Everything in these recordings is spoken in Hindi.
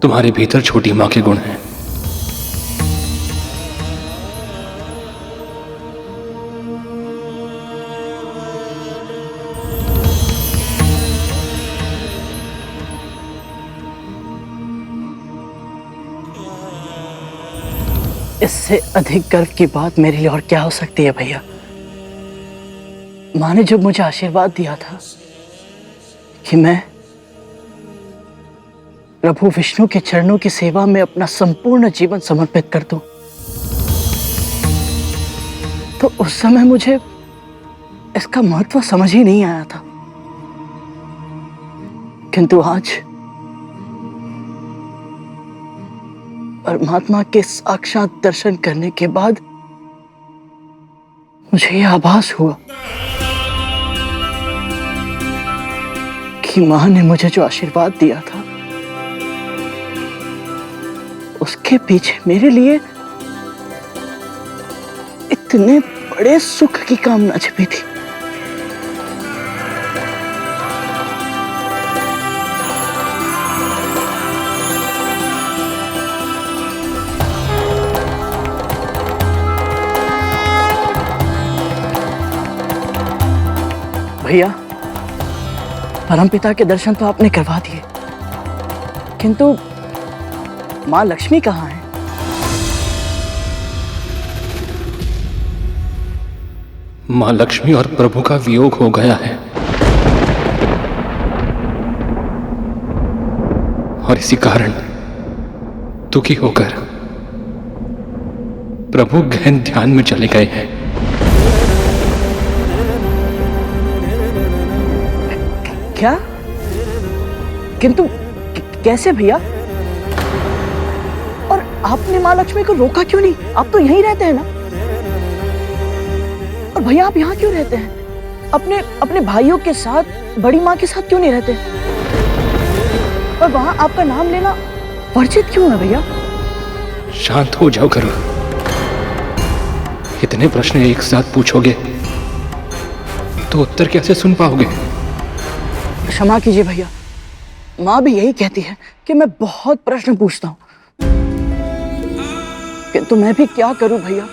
तुम्हारे भीतर छोटी मां के गुण हैं। इससे अधिक गर्व की बात मेरे लिए और क्या हो सकती है भैया। माँ ने जब मुझे आशीर्वाद दिया था कि मैं प्रभु विष्णु के चरणों की सेवा में अपना संपूर्ण जीवन समर्पित कर दूं, तो उस समय मुझे इसका महत्व समझ ही नहीं आया था। किंतु आज परमात्मा के साक्षात दर्शन करने के बाद मुझे यह आभास हुआ कि मां ने मुझे जो आशीर्वाद दिया था उसके पीछे मेरे लिए इतने बड़े सुख की कामना छिपी थी। भैया, परमपिता के दर्शन तो आपने करवा दिए, किंतु मां लक्ष्मी कहाँ है? मां लक्ष्मी और प्रभु का वियोग हो गया है, और इसी कारण दुखी होकर प्रभु गहन ध्यान में चले गए हैं। क्या? किंतु कैसे भैया? और आपने मां लक्ष्मी को रोका क्यों नहीं? आप तो यहीं रहते हैं ना? और भैया आप यहाँ क्यों रहते हैं? अपने भाइयों के साथ, बड़ी माँ के साथ क्यों नहीं रहते? और वहां आपका नाम लेना वर्जित क्यों है भैया? शांत हो जाओ गरुड़। इतने प्रश्न एक साथ पूछोगे तो उत्तर कैसे सुन पाओगे? क्षमा कीजिए भैया, माँ भी यही कहती है कि मैं बहुत प्रश्न पूछता हूँ, किंतु मैं भी क्या करूं भैया।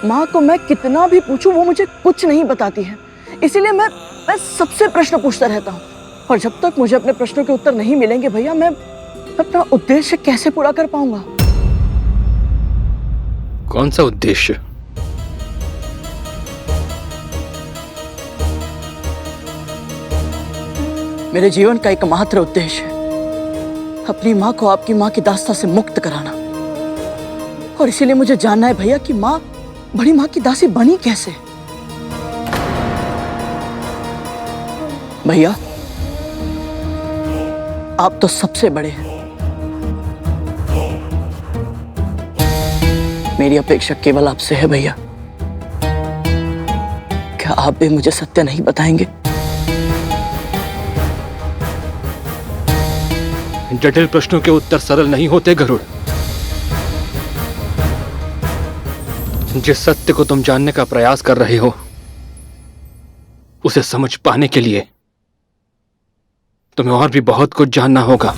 माँ को मैं कितना भी पूछूं वो मुझे कुछ नहीं बताती है, इसीलिए मैं सबसे प्रश्न पूछता रहता हूँ। और जब तक मुझे अपने प्रश्नों के उत्तर नहीं मिलेंगे भैया, मैं अपना उद्देश्य कैसे पूरा कर पाऊंगा? कौन सा उद्देश्य? मेरे जीवन का एकमात्र उद्देश्य है अपनी माँ को आपकी माँ की दास्ता से मुक्त कराना। और इसीलिए मुझे जानना है भैया कि माँ, बड़ी माँ की दासी बनी कैसे? भैया आप तो सबसे बड़े हैं, मेरी अपेक्षा केवल आपसे है भैया। क्या आप भी मुझे सत्य नहीं बताएंगे? जटिल प्रश्नों के उत्तर सरल नहीं होते गरुड़। जिस सत्य को तुम जानने का प्रयास कर रहे हो, उसे समझ पाने के लिए तुम्हें और भी बहुत कुछ जानना होगा।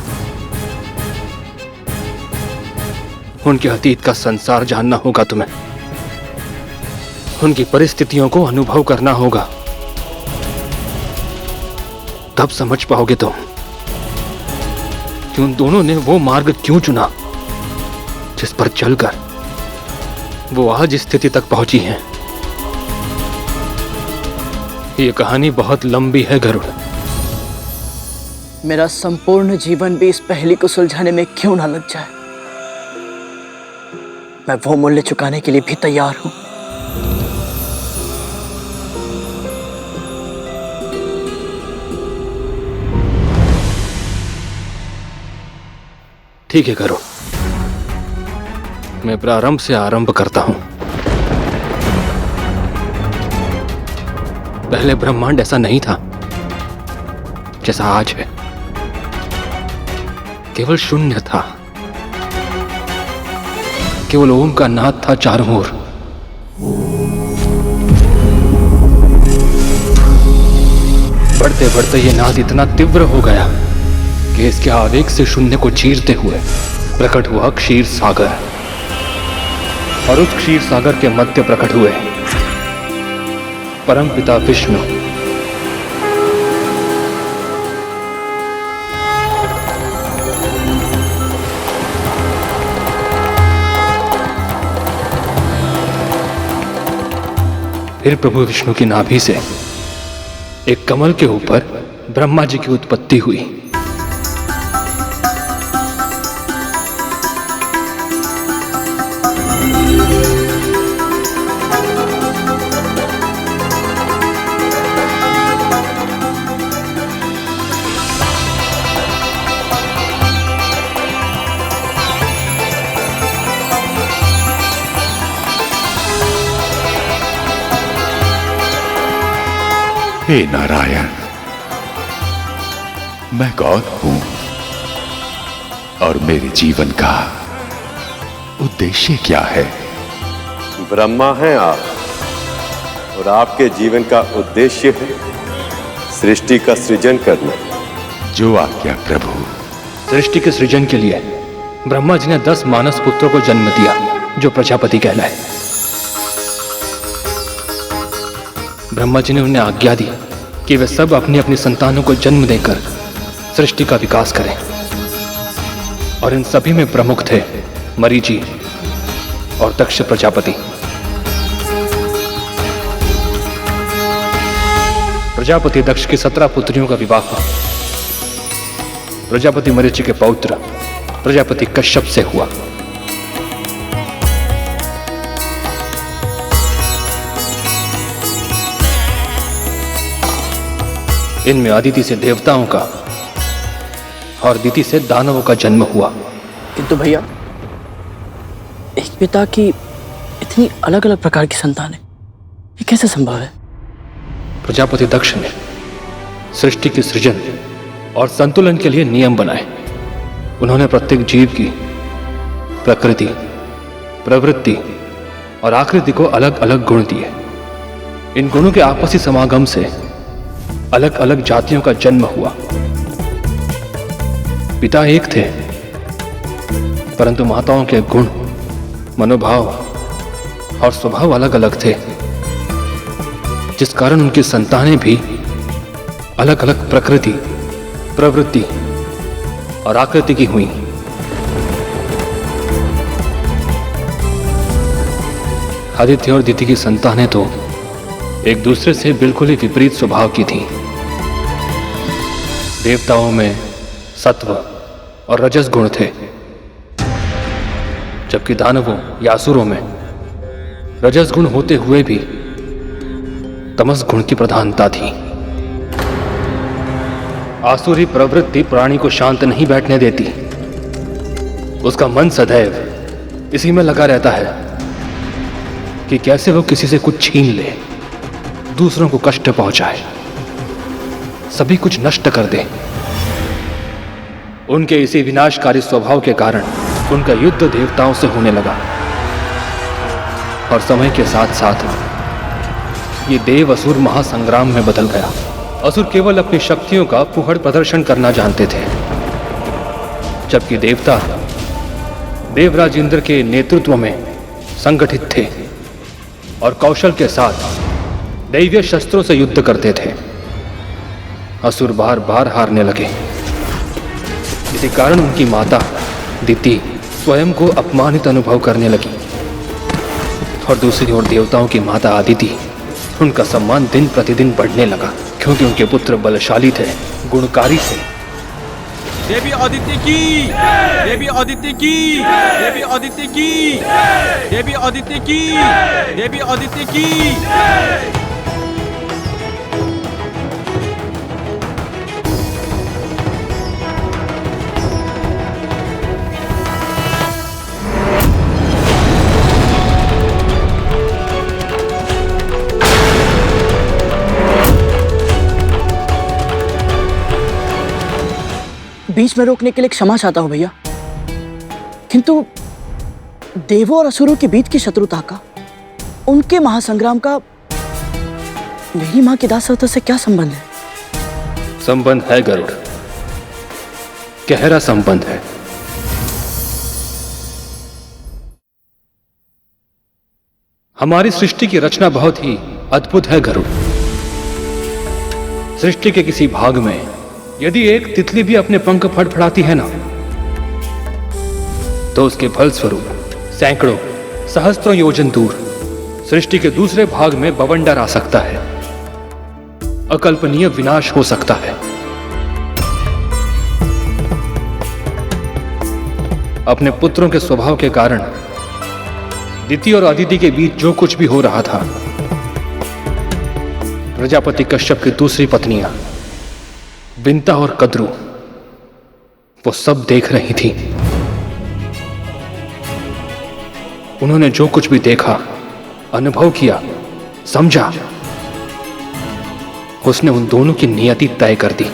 उनके अतीत का संसार जानना होगा तुम्हें, उनकी परिस्थितियों को अनुभव करना होगा। तब समझ पाओगे तुम कि उन दोनों ने वो मार्ग क्यों चुना जिस पर चलकर वो आज इस स्थिति तक पहुंची हैं। ये कहानी बहुत लंबी है गरुड़। मेरा संपूर्ण जीवन भी इस पहेली को सुलझाने में क्यों ना लग जाए, मैं वो मूल्य चुकाने के लिए भी तैयार हूं। ठीक है गरुड़, मैं प्रारंभ से आरंभ करता हूं। पहले ब्रह्मांड ऐसा नहीं था जैसा आज है, केवल शून्य था। केवल ओम का नाद था चारों ओर। बढ़ते बढ़ते ये नाद इतना तीव्र हो गया कि इसके आवेग से शून्य को चीरते हुए प्रकट हुआ क्षीर सागर, और उस क्षीर सागर के मध्य प्रकट हुए परम पिता विष्णु। फिर प्रभु विष्णु की नाभि से एक कमल के ऊपर ब्रह्मा जी की उत्पत्ति हुई। हे नारायण, मैं कौन हूं और मेरे जीवन का उद्देश्य क्या है? ब्रह्मा हैं आप, और आपके जीवन का उद्देश्य है सृष्टि का सृजन करना। जो आज्ञा प्रभु। सृष्टि के सृजन के लिए ब्रह्मा जी ने 10 मानस पुत्रों को जन्म दिया, जो प्रजापति कहलाए। ब्रह्मा जी ने उन्हें आज्ञा दी कि वे सब अपनी अपनी संतानों को जन्म देकर सृष्टि का विकास करें, और इन सभी में प्रमुख थे मरीचि और दक्ष प्रजापति। प्रजापति दक्ष की 17 पुत्रियों का विवाह हुआ। प्रजापति मरीचि के पौत्र प्रजापति कश्यप से हुआ। इनमें अदिति से देवताओं का और दिति से दानवों का जन्म हुआ। किंतु भैया, एक पिता की इतनी अलग अलग प्रकार की संतानें, ये कैसे संभव है? प्रजापति दक्ष ने सृष्टि के सृजन और संतुलन के लिए नियम बनाए। उन्होंने प्रत्येक जीव की प्रकृति, प्रवृत्ति और आकृति को अलग अलग गुण दिए। इन गुणों के आपसी समागम से अलग अलग जातियों का जन्म हुआ। पिता एक थे, परंतु माताओं के गुण, मनोभाव और स्वभाव अलग अलग थे, जिस कारण उनकी संतानें भी अलग अलग प्रकृति, प्रवृत्ति और आकृति की हुई। आदित्य और दिति की संतानें तो एक दूसरे से बिल्कुल ही विपरीत स्वभाव की थीं। देवताओं में सत्व और रजस गुण थे, जबकि दानवों या असुरों में रजस गुण होते हुए भी तमस गुण की प्रधानता थी। आसुरी प्रवृत्ति प्राणी को शांत नहीं बैठने देती। उसका मन सदैव इसी में लगा रहता है कि कैसे वो किसी से कुछ छीन ले, दूसरों को कष्ट पहुंचाए, सभी कुछ नष्ट कर दे। उनके इसी विनाशकारी स्वभाव के कारण उनका युद्ध देवताओं से होने लगा, और समय के साथ साथ ये देव असुर महासंग्राम में बदल गया। असुर केवल अपनी शक्तियों का फुहड़ प्रदर्शन करना जानते थे, जबकि देवता देवराज इंद्र के नेतृत्व में संगठित थे और कौशल के साथ दैवीय शस्त्रों से युद्ध करते थे। असुर बार बार हारने लगे। इसी कारण उनकी माता दिति स्वयं को अपमानित अनुभव करने लगी, और दूसरी ओर देवताओं की माता आदिति, उनका सम्मान दिन प्रतिदिन बढ़ने लगा, क्योंकि उनके पुत्र बलशाली थे, गुणकारी थे। देवी आदित्य की, देवी आदित्य की, देवी आदित्य की, देवी आदित्य की, देवी आदित्य की। बीच में रोकने के लिए क्षमा चाहता हूं भैया, किंतु देवों और असुरों के बीच की शत्रुता का, उनके महासंग्राम का मेरी मां की दासता से क्या संबंध है? संबंध है गरुड़, गहरा संबंध है। हमारी सृष्टि की रचना बहुत ही अद्भुत है गरुड़। सृष्टि के किसी भाग में यदि एक तितली भी अपने पंख फड़फड़ाती है ना, तो उसके फलस्वरूप सैकड़ों सहस्त्रों योजन दूर सृष्टि के दूसरे भाग में बवंडर आ सकता है, अकल्पनीय विनाश हो सकता है। अपने पुत्रों के स्वभाव के कारण दिति और अदिति के बीच जो कुछ भी हो रहा था, प्रजापति कश्यप की दूसरी पत्नियां विंता और कद्रू वो सब देख रही थी। उन्होंने जो कुछ भी देखा, अनुभव किया, समझा, उसने उन दोनों की नियति तय कर दी।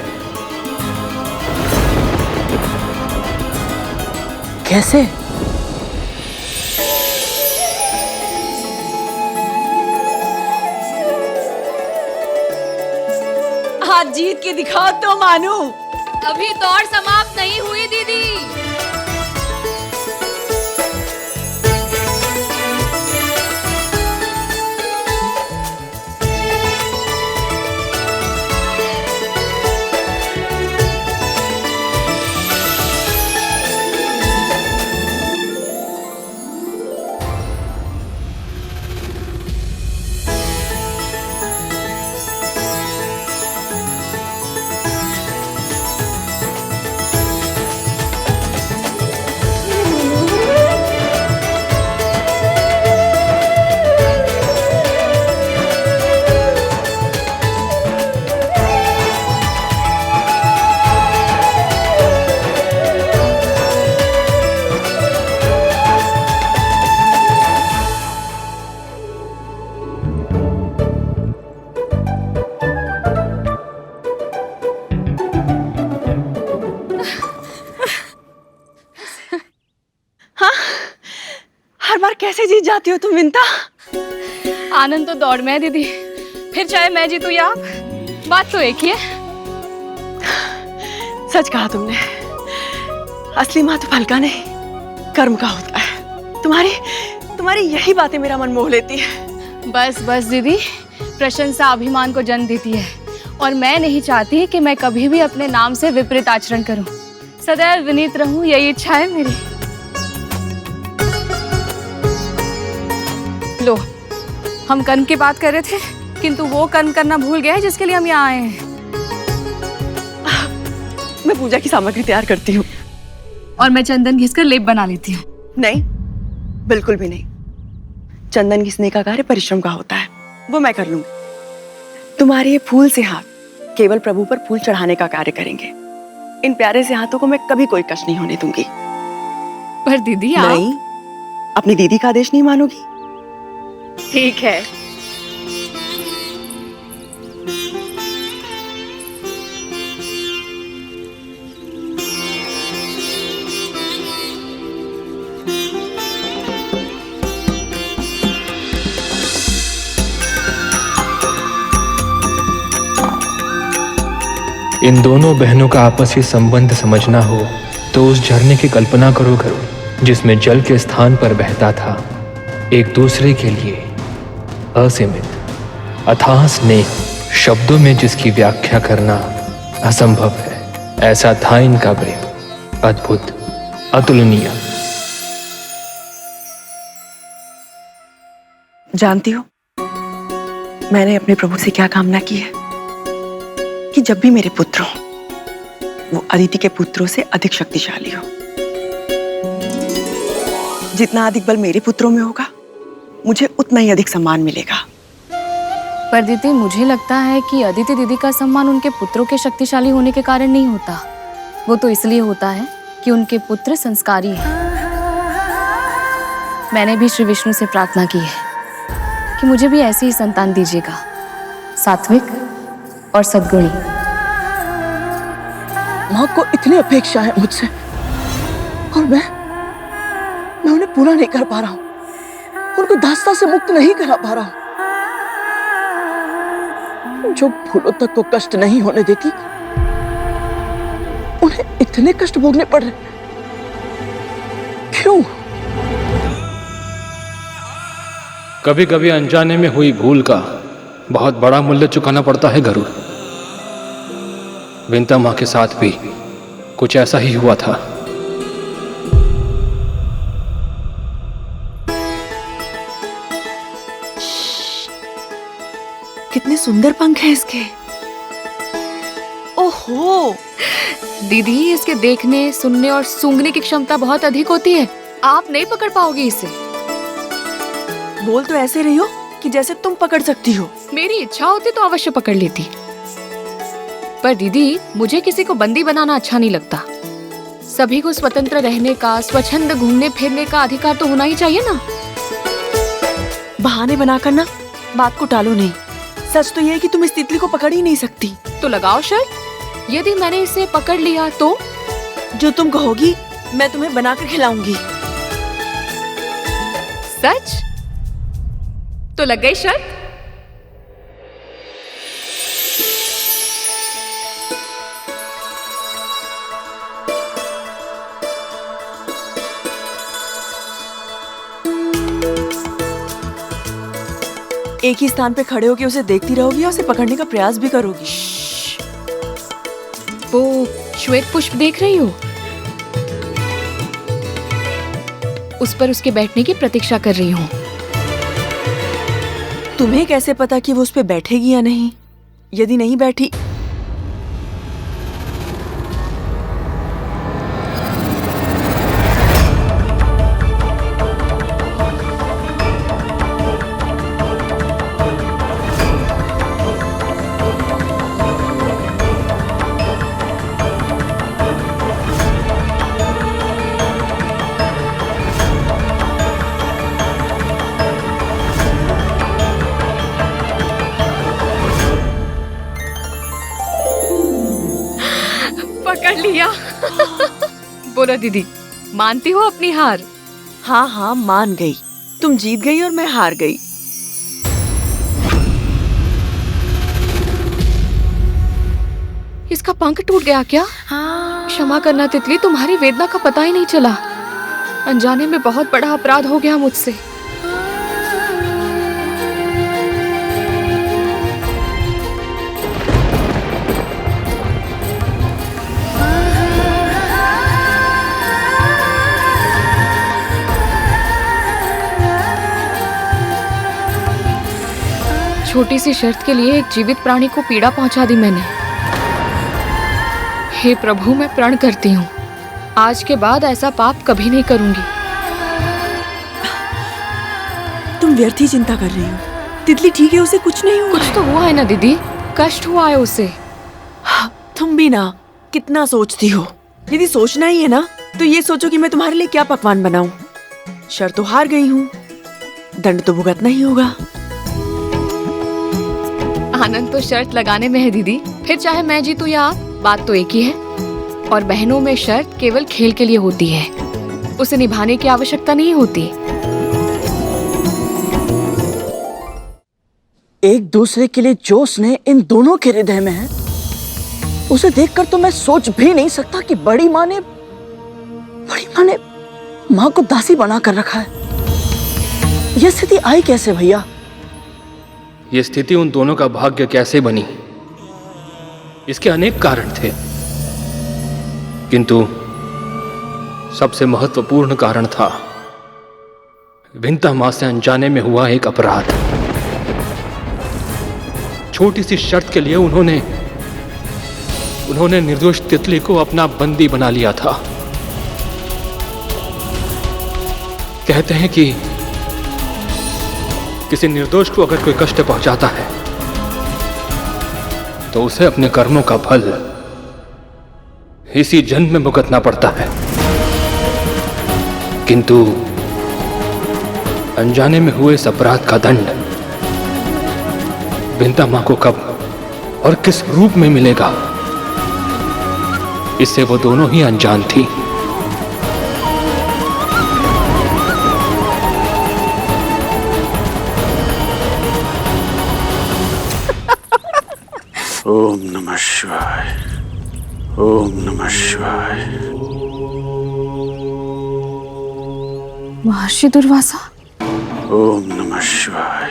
कैसे? आज जीत के दिखाओ तो मानू। अभी दौड़ समाप्त नहीं हुई दीदी। हर बार कैसे जीत जाती हो तुम विंता? आनंद तो दौड़ में है दीदी, फिर चाहे मैं जीतूं या आप, बात तो एक ही है। सच कहा तुमने, असली माँ तो फल का नहीं कर्म का होता है। तुम्हारी यही बातें मेरा मन मोह लेती है। बस बस दीदी, प्रशंसा अभिमान को जन्म देती है और मैं नहीं चाहती कि मैं कभी भी अपने नाम से विपरीत आचरण करूं। सदैव विनीत रहूं, यही इच्छा है मेरी। लो, हम कर्म की बात कर रहे थे, किंतु वो कर्म करना भूल गए जिसके लिए हम यहाँ आए हैं। मैं पूजा की सामग्री तैयार करती हूँ और मैं चंदन घिसकर लेप बना लेती हूँ। नहीं, बिल्कुल भी नहीं। चंदन घिसने का कार्य परिश्रम का होता है, वो मैं कर लूंगी। तुम्हारे ये फूल से हाथ केवल प्रभु पर फूल चढ़ाने का कार्य करेंगे। इन प्यारे से हाथों को मैं कभी कोई कष्ट नहीं होने दूंगी। पर दीदी आप... नहीं, अपनी दीदी का आदेश नहीं मानोगी? ठीक है। इन दोनों बहनों का आपसी संबंध समझना हो तो उस झरने की कल्पना करो गरुड़, जिसमें जल के स्थान पर बहता था एक दूसरे के लिए असीमित अथाह स्नेह, शब्दों में जिसकी व्याख्या करना असंभव है। ऐसा था इनका प्रेम, अद्भुत, अतुलनीय। जानती हो, मैंने अपने प्रभु से क्या कामना की है? कि जब भी मेरे पुत्र हो, वो अदिति के पुत्रों से अधिक शक्तिशाली हो। जितना अधिक बल मेरे पुत्रों में होगा, मुझे उतना ही अधिक सम्मान मिलेगा। पर दीदी, मुझे लगता है कि अदिति दीदी का सम्मान उनके पुत्रों के शक्तिशाली होने के कारण नहीं होता। वो तो इसलिए होता है कि उनके पुत्र संस्कारी हैं। मैंने भी श्री विष्णु से प्रार्थना की है कि मुझे भी ऐसी ही संतान दीजिएगा, सात्विक और सद्गुणी। माँ को इतनी अपेक्षा है मुझसे और मैं उन्हें पूरा नहीं कर पा रहा हूँ, उनको दास्ता से मुक्त नहीं करा पा रहा हूँ। जो फूलों तक को कष्ट नहीं होने देती, उन्हें इतने कष्ट भोगने पड़ रहे, क्यों? कभी कभी अनजाने में हुई भूल का बहुत बड़ा मूल्य चुकाना पड़ता है गरुड़। विंता माँ के साथ भी कुछ ऐसा ही हुआ था। कितने सुंदर पंख हैं इसके। ओहो, दीदी इसके देखने, सुनने और सूंघने की क्षमता बहुत अधिक होती है। आप नहीं पकड़ पाओगे इसे। बोल तो ऐसे रही हो कि जैसे तुम पकड़ सकती हो। मेरी इच्छा होती तो अवश्य पकड़ लेती, पर दीदी मुझे किसी को बंदी बनाना अच्छा नहीं लगता। सभी को स्वतंत्र रहने का, स्वच्छंद घूमने फिरने का अधिकार तो होना ही चाहिए ना। बहाने बनाकर ना बात को टालो नहीं। सच तो ये है कि तुम इस तितली को पकड़ ही नहीं सकती। तो लगाओ शर्त। यदि मैंने इसे पकड़ लिया तो? जो तुम कहोगी मैं तुम्हें बनाकर खिलाऊंगी। सच? तो लग गई शर्त। एक ही स्थान पे खड़े होकर उसे देखती रहोगी और उसे पकड़ने का प्रयास भी करोगी। वो श्वेत पुष्प देख रही हो? उस पर उसके बैठने की प्रतीक्षा कर रही हूँ। तुम्हें कैसे पता कि वो उस पे बैठेगी या नहीं? यदि नहीं बैठी पकड़ लिया। बोलो दीदी, मानती हो अपनी हार? हाँ हाँ मान गई। तुम जीत गई और मैं हार गई। इसका पंख टूट गया क्या? क्षमा करना तितली, तुम्हारी वेदना का पता ही नहीं चला। अनजाने में बहुत बड़ा अपराध हो गया मुझसे। छोटी सी शर्त के लिए एक जीवित प्राणी को पीड़ा पहुंचा दी मैंने। हे प्रभु, मैं प्रण करती हूँ आज के बाद ऐसा पाप कभी नहीं करूंगी। तुम व्यर्थ ही चिंता कर रही हो। तितली ठीक है, उसे कुछ नहीं हुआ। कुछ तो हुआ है ना दीदी, कष्ट हुआ है उसे। तुम भी ना कितना सोचती हो। यदि सोचना ही है ना तो ये सोचो कि मैं तुम्हारे लिए क्या पकवान बनाऊं। शर्त तो हार गई हूँ, दंड तो भुगतना ही होगा। आनंद तो शर्त लगाने में है दीदी, फिर चाहे मैं जीतूं या आप, बात तो एक ही है। और बहनों में शर्त केवल खेल के लिए होती है, उसे निभाने की आवश्यकता नहीं होती। एक दूसरे के लिए जो स्नेह इन दोनों के हृदय में है, उसे देखकर तो मैं सोच भी नहीं सकता कि बड़ी माँ ने माँ को दासी बना कर रखा है। यह स्थिति आई कैसे भैया? ये स्थिति उन दोनों का भाग्य कैसे बनी, इसके अनेक कारण थे, किंतु सबसे महत्वपूर्ण कारण था विंता माँ से अनजाने में हुआ एक अपराध। छोटी सी शर्त के लिए उन्होंने निर्दोष तितली को अपना बंदी बना लिया था। कहते हैं कि किसी निर्दोष को अगर कोई कष्ट पहुंचाता है तो उसे अपने कर्मों का फल इसी जन्म में भुगतना पड़ता है, किंतु अनजाने में हुए इस अपराध का दंड विंता मां को कब और किस रूप में मिलेगा, इससे वो दोनों ही अनजान थी। ओम नमः शिवाय। ओम नमः शिवाय। महर्षि दुर्वासा, ओम नमः शिवाय।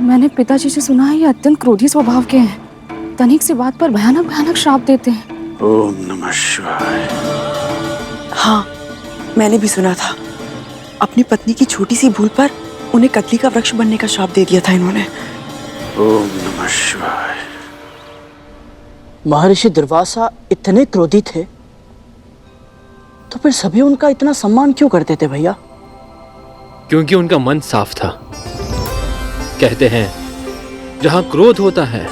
मैंने पिताजी से सुना है ये अत्यंत क्रोधी स्वभाव के हैं। तनिक सी बात पर भयानक भयानक श्राप देते हैं। ओम नमः शिवाय। हाँ, मैंने भी सुना था। अपनी पत्नी की छोटी सी भूल पर उन्हें कतली का वृक्ष बनने का श्राप दे दिया था इन्होंने। ओम नमः शिवाय। महर्षि दुर्वासा इतने क्रोधी थे तो फिर सभी उनका इतना सम्मान क्यों करते थे भैया? क्योंकि उनका मन साफ था। कहते हैं जहां क्रोध होता है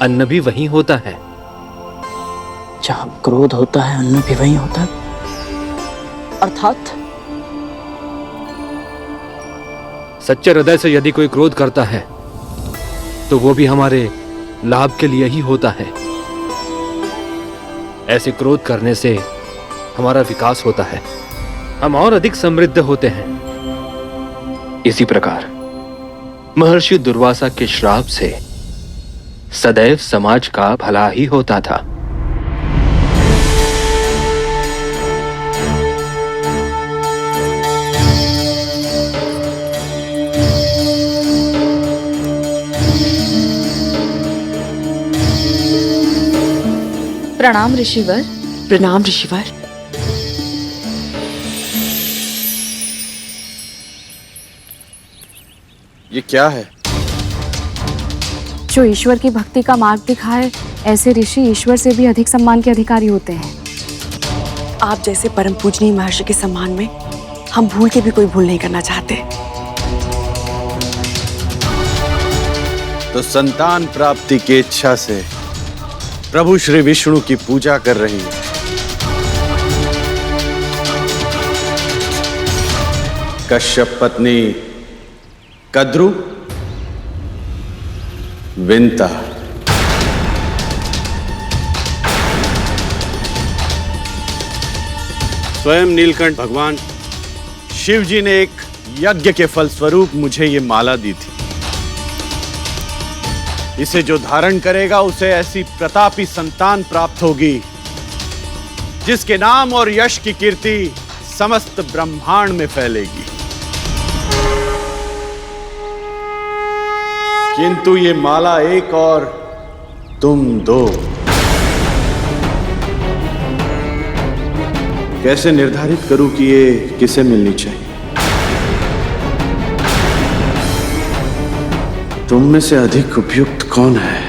अन्न भी वहीं होता है। जहां क्रोध होता है अन्न भी वहीं होता है, अर्थात सच्चे हृदय से यदि कोई क्रोध करता है तो वो भी हमारे लाभ के लिए ही होता है। ऐसे क्रोध करने से हमारा विकास होता है, हम और अधिक समृद्ध होते हैं। इसी प्रकार महर्षि दुर्वासा के श्राप से सदैव समाज का भला ही होता था। प्रणाम ऋषिवर। प्रणाम ऋषिवर। ये क्या है? जो ईश्वर की भक्ति का मार्ग दिखाए, ऐसे ऋषि ईश्वर से भी अधिक सम्मान के अधिकारी होते हैं। आप जैसे परम पूजनीय महर्षि के सम्मान में हम भूल के भी कोई भूल नहीं करना चाहते। तो संतान प्राप्ति की इच्छा से प्रभु श्री विष्णु की पूजा कर रही है। कश्यप पत्नी कद्रु, विंता, स्वयं नीलकंठ भगवान शिव जी ने एक यज्ञ के फल स्वरूप मुझे ये माला दी थी। इसे जो धारण करेगा उसे ऐसी प्रतापी संतान प्राप्त होगी जिसके नाम और यश की कीर्ति समस्त ब्रह्मांड में फैलेगी। किंतु ये माला एक और तुम दो। कैसे निर्धारित करूं कि ये किसे मिलनी चाहिए? तुम में से अधिक उपयुक्त कौन है?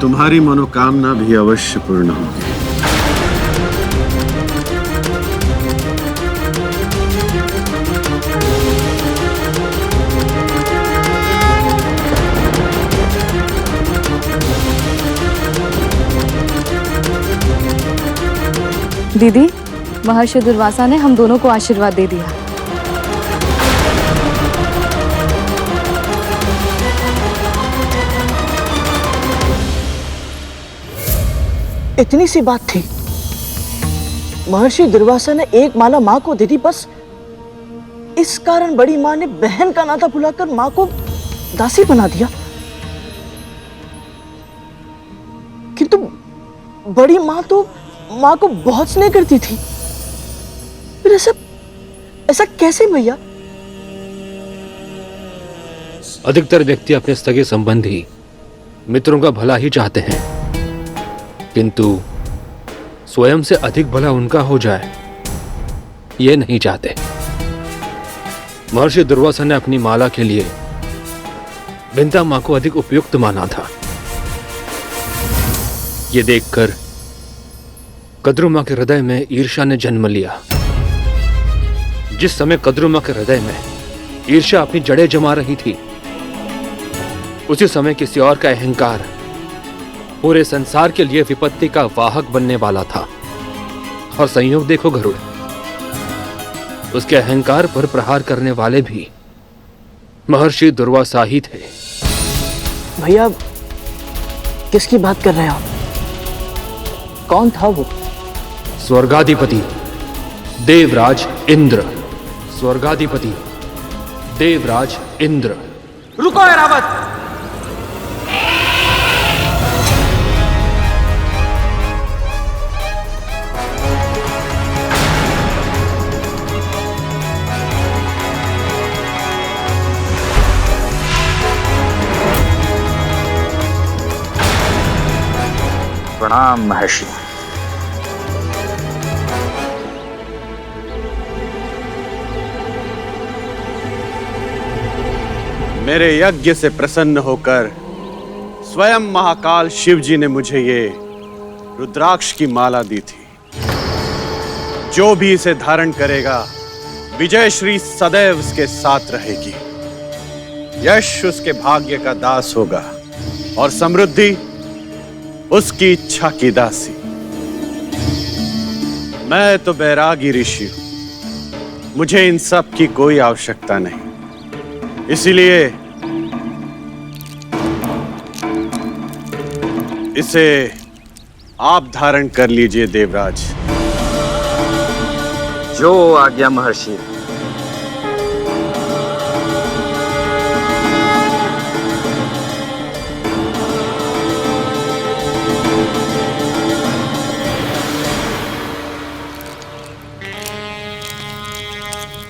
तुम्हारी मनोकामना भी अवश्य पूर्ण होगी। दीदी, महर्षि दुर्वासा ने हम दोनों को आशीर्वाद दे दिया। इतनी सी बात थी। महर्षि दुर्वासा ने एक माला माँ को दे दी, बस इस कारण बड़ी माँ ने बहन का नाता भुलाकर माँ को दासी बना दिया। बड़ी माँ तो माँ को बहुत स्नेह करती थी। फिर ऐसा ऐसा कैसे भैया? अधिकतर व्यक्ति अपने सगे संबंधी मित्रों का भला ही चाहते हैं, किंतु स्वयं से अधिक भला उनका हो जाए ये नहीं चाहते। महर्षि दुर्वासा ने अपनी माला के लिए बिंता मां को अधिक उपयुक्त माना था। ये देखकर कद्रू मां के हृदय में ईर्ष्या ने जन्म लिया। जिस समय कद्रू मां के हृदय में ईर्ष्या अपनी जड़ें जमा रही थी, उसी समय किसी और का अहंकार पूरे संसार के लिए विपत्ति का वाहक बनने वाला था। और संयोग देखो गरुड़, उसके अहंकार पर प्रहार करने वाले भी महर्षि दुर्वासा ही थे। भैया किसकी बात कर रहे हो? कौन था वो? स्वर्गाधिपति देवराज इंद्र। स्वर्गाधिपति देवराज इंद्र। रुको ऐरावत! प्रणाम महर्षि। मेरे यज्ञ से प्रसन्न होकर स्वयं महाकाल शिव जी ने मुझे ये रुद्राक्ष की माला दी थी। जो भी इसे धारण करेगा विजय श्री सदैव उसके साथ रहेगी। यश उसके भाग्य का दास होगा और समृद्धि उसकी इच्छा की दासी। मैं तो बैरागी ऋषि हूं, मुझे इन सब की कोई आवश्यकता नहीं। इसीलिए इसे आप धारण कर लीजिए देवराज। जो आज्ञा महर्षि।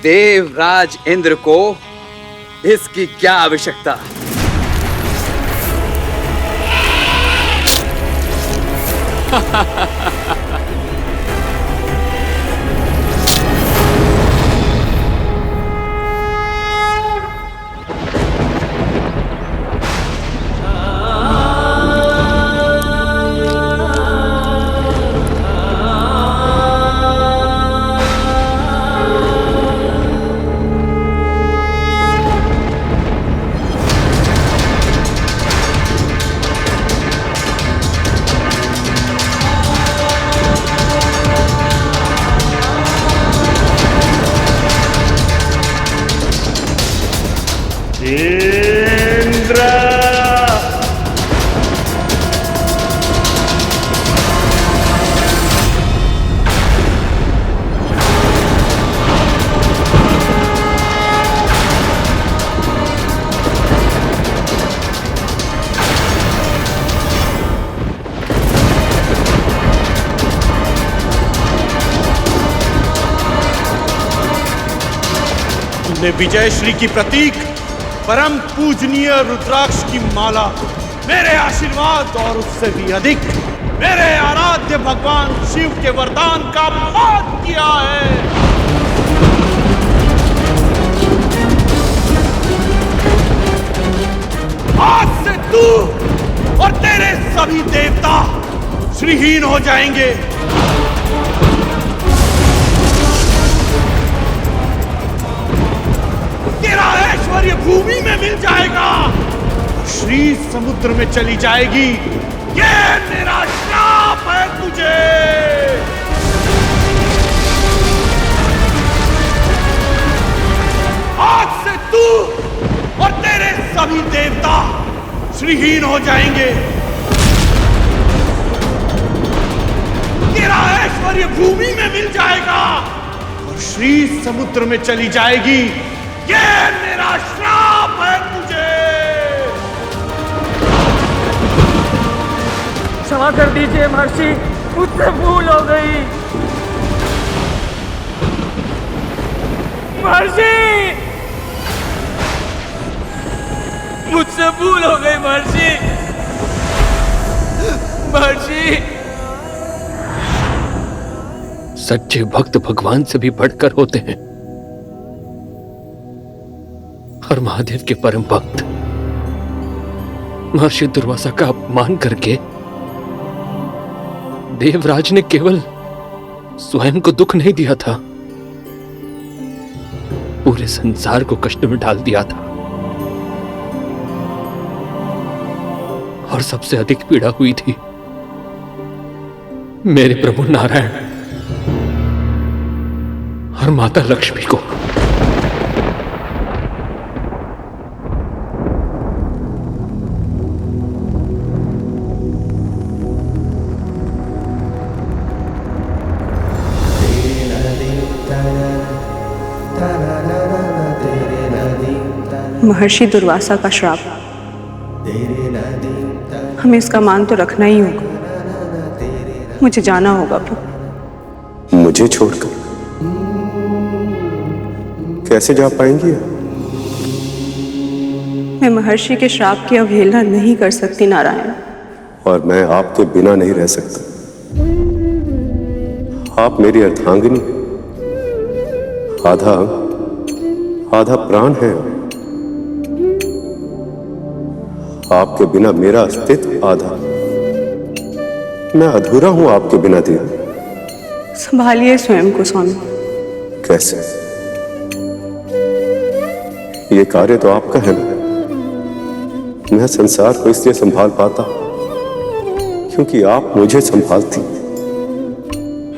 देवराज इंद्र को इसकी क्या आवश्यकता? तुमने विजय श्री की प्रतीक परम पूजनीय रुद्राक्ष की माला मेरे आशीर्वाद और उससे भी अधिक मेरे आराध्य भगवान शिव के वरदान का अपमान किया है। आज से तू और तेरे सभी देवता श्रीहीन हो जाएंगे। तेरा ऐश्वर्य भूमि में मिल जाएगा, श्री समुद्र में चली जाएगी। ये मेरा श्राप है तुझे। आज से तू और तेरे सभी देवता श्रीहीन हो जाएंगे। तेरा ऐश्वर्य भूमि में मिल जाएगा और श्री समुद्र में चली जाएगी। ये मेरा श्राप है तुझे। क्षमा कर दीजिए महर्षि, मुझसे भूल हो गई। महर्षि, मुझसे भूल हो गई महर्षि। महर्षि, सच्चे भक्त भगवान से भी बढ़कर होते हैं और महादेव के परम भक्त महर्षि दुर्वासा का अपमान करके देवराज ने केवल स्वयं को दुख नहीं दिया था, पूरे संसार को कष्ट में डाल दिया था। और सबसे अधिक पीड़ा हुई थी मेरे प्रभु नारायण और माता लक्ष्मी को। महर्षि दुर्वासा का श्राप, हमें इसका मान तो रखना ही होगा। मुझे जाना होगा प्रभु। मुझे छोड़कर कैसे जा पाएंगी? मैं महर्षि के श्राप की अवहेलना नहीं कर सकती नारायण। और मैं आपके बिना नहीं रह सकता। आप मेरी अर्धांगिनी, आधा आधा प्राण है। आपके बिना मेरा अस्तित्व आधा। मैं अधूरा हूं आपके बिना देव। संभालिए स्वयं को स्वामी। कैसे? ये कार्य तो आपका है ना। मैं संसार को इसलिए संभाल पाता क्योंकि आप मुझे संभालती।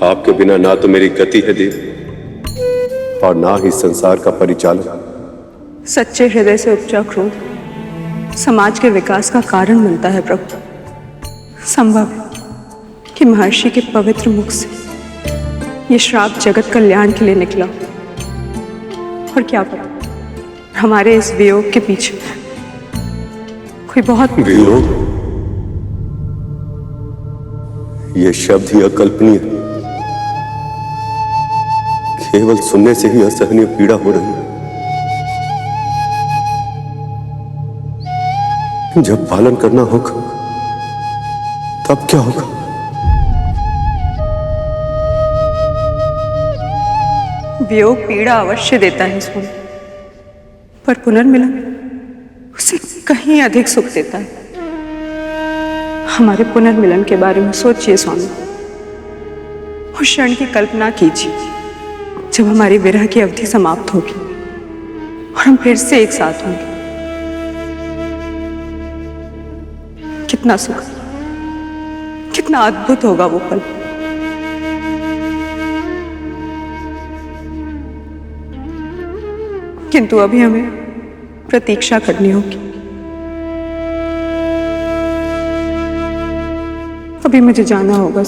आपके बिना ना तो मेरी गति है देव और ना ही संसार का परिचालन। सच्चे हृदय से उपजा क्रोध समाज के विकास का कारण बनता है प्रभु। संभव है कि महर्षि के पवित्र मुख से ये श्राप जगत कल्याण के लिए निकला। और क्या पता हमारे इस वियोग के पीछे कोई बहुत वियोग? ये शब्द ही अकल्पनीय। केवल सुनने से ही असहनीय पीड़ा हो रही है। जब पालन करना होगा तब क्या होगा? वियोग पीड़ा अवश्य देता है स्वामी, पर पुनर्मिलन उसे कहीं अधिक सुख देता है। हमारे पुनर्मिलन के बारे में सोचिए स्वामी। उस क्षण की कल्पना कीजिए जब हमारी विरह की अवधि समाप्त होगी और हम फिर से एक साथ होंगे। कितना सुख, कितना अद्भुत होगा वो पल। किंतु अभी हमें प्रतीक्षा करनी होगी। अभी मुझे जाना होगा।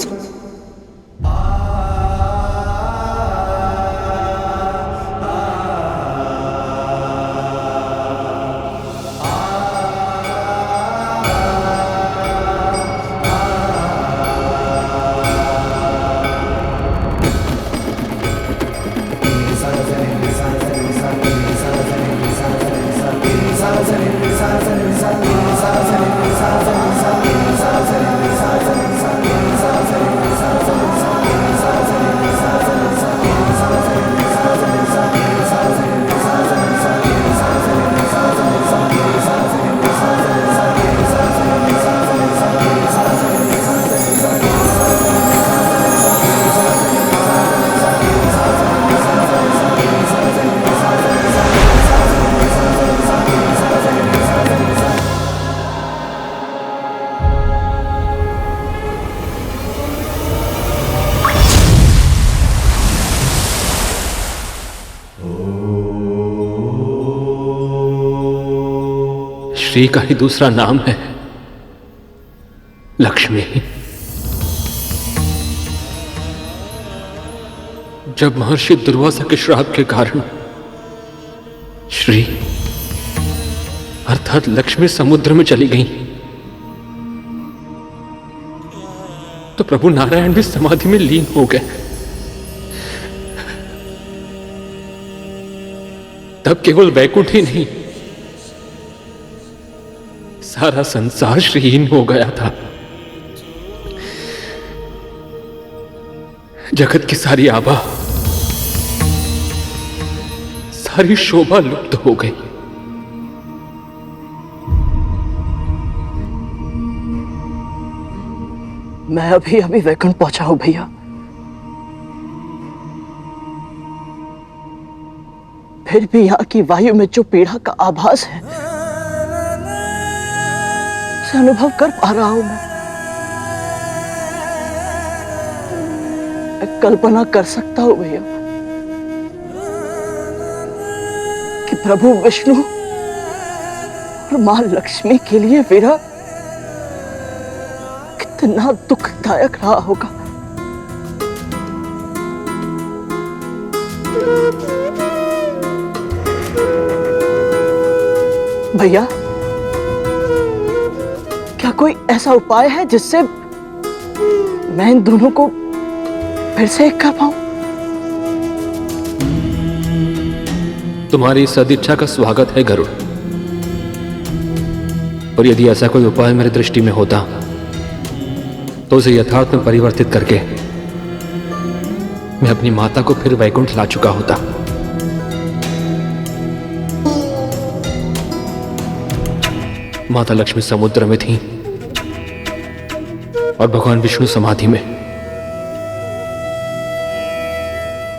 श्री का ही दूसरा नाम है लक्ष्मी। जब महर्षि दुर्वासा के श्राप के कारण श्री अर्थात लक्ष्मी समुद्र में चली गई प्रभु नारायण भी समाधि में लीन हो गए। तब केवल वैकुंठ ही नहीं, सारा संसार श्रीहीन हो गया था। जगत की सारी आभा, सारी शोभा लुप्त हो गई। मैं अभी अभी वैकुंठ पहुंचा हूं भैया। फिर भी यहाँ की वायु में जो पीड़ा का आभास है, उसे अनुभव कर पा रहा हूं मैं कल्पना कर सकता हूं भैया कि प्रभु विष्णु और मां लक्ष्मी के लिए विरह कितना दुखदायक रहा होगा। भैया, क्या कोई ऐसा उपाय है जिससे मैं इन दोनों को फिर से एक कर पाऊं? तुम्हारी सदिच्छा का स्वागत है गरुड़, और यदि ऐसा कोई उपाय मेरी दृष्टि में होता तो उसे यथार्थ में परिवर्तित करके मैं अपनी माता को फिर वैकुंठ ला चुका होता। माता लक्ष्मी समुद्र में थी और भगवान विष्णु समाधि में।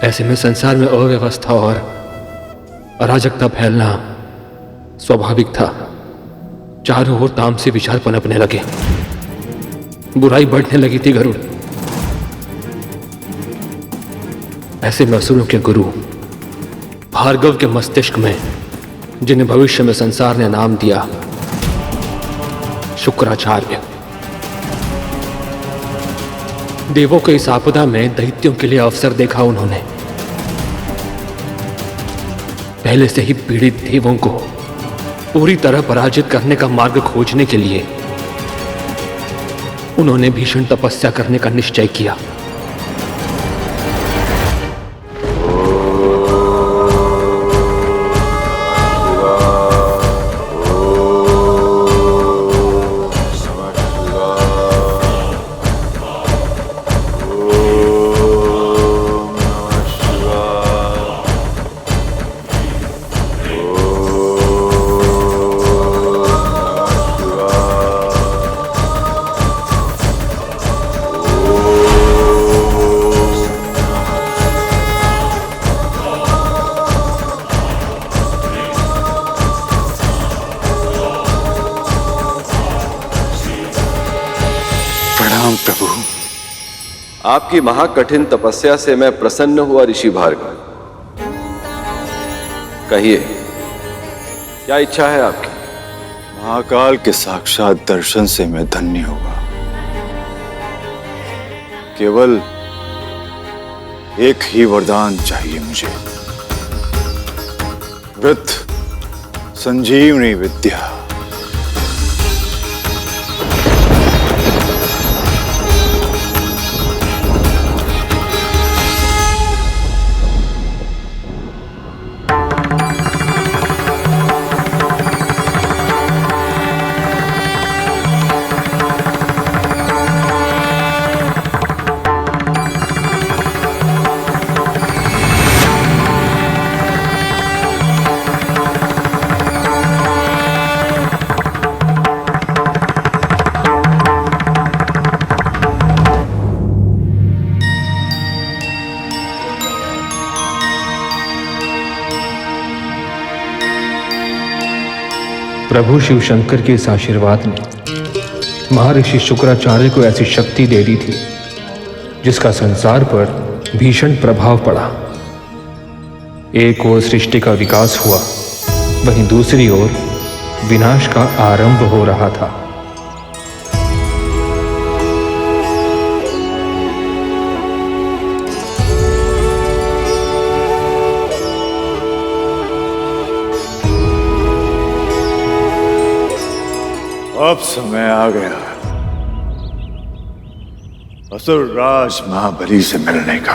ऐसे में संसार में अव्यवस्था और अराजकता फैलना स्वाभाविक था। चारों ओर तामसी विचार पनपने लगे, बुराई बढ़ने लगी थी गरुड़। ऐसे में असुरों के गुरु भार्गव के मस्तिष्क में, जिन्हें भविष्य में संसार ने नाम दिया शुक्राचार्य, देवों के इस आपदा में दैत्यों के लिए अवसर देखा उन्होंने। पहले से ही पीड़ित देवों को पूरी तरह पराजित करने का मार्ग खोजने के लिए उन्होंने भीषण तपस्या करने का निश्चय किया। प्रभु, आपकी महाकठिन तपस्या से मैं प्रसन्न हुआ ऋषि भार्गव। कहिए, क्या इच्छा है आपकी? महाकाल के साक्षात दर्शन से मैं धन्य हुआ। केवल एक ही वरदान चाहिए मुझे, वृत्त संजीवनी विद्या। प्रभु शिव शंकर के इस आशीर्वाद ने महर्षि शुक्राचार्य को ऐसी शक्ति दे दी थी जिसका संसार पर भीषण प्रभाव पड़ा। एक ओर सृष्टि का विकास हुआ, वहीं दूसरी ओर विनाश का आरंभ हो रहा था। अब समय आ गया असुरराज महाबली से मिलने का।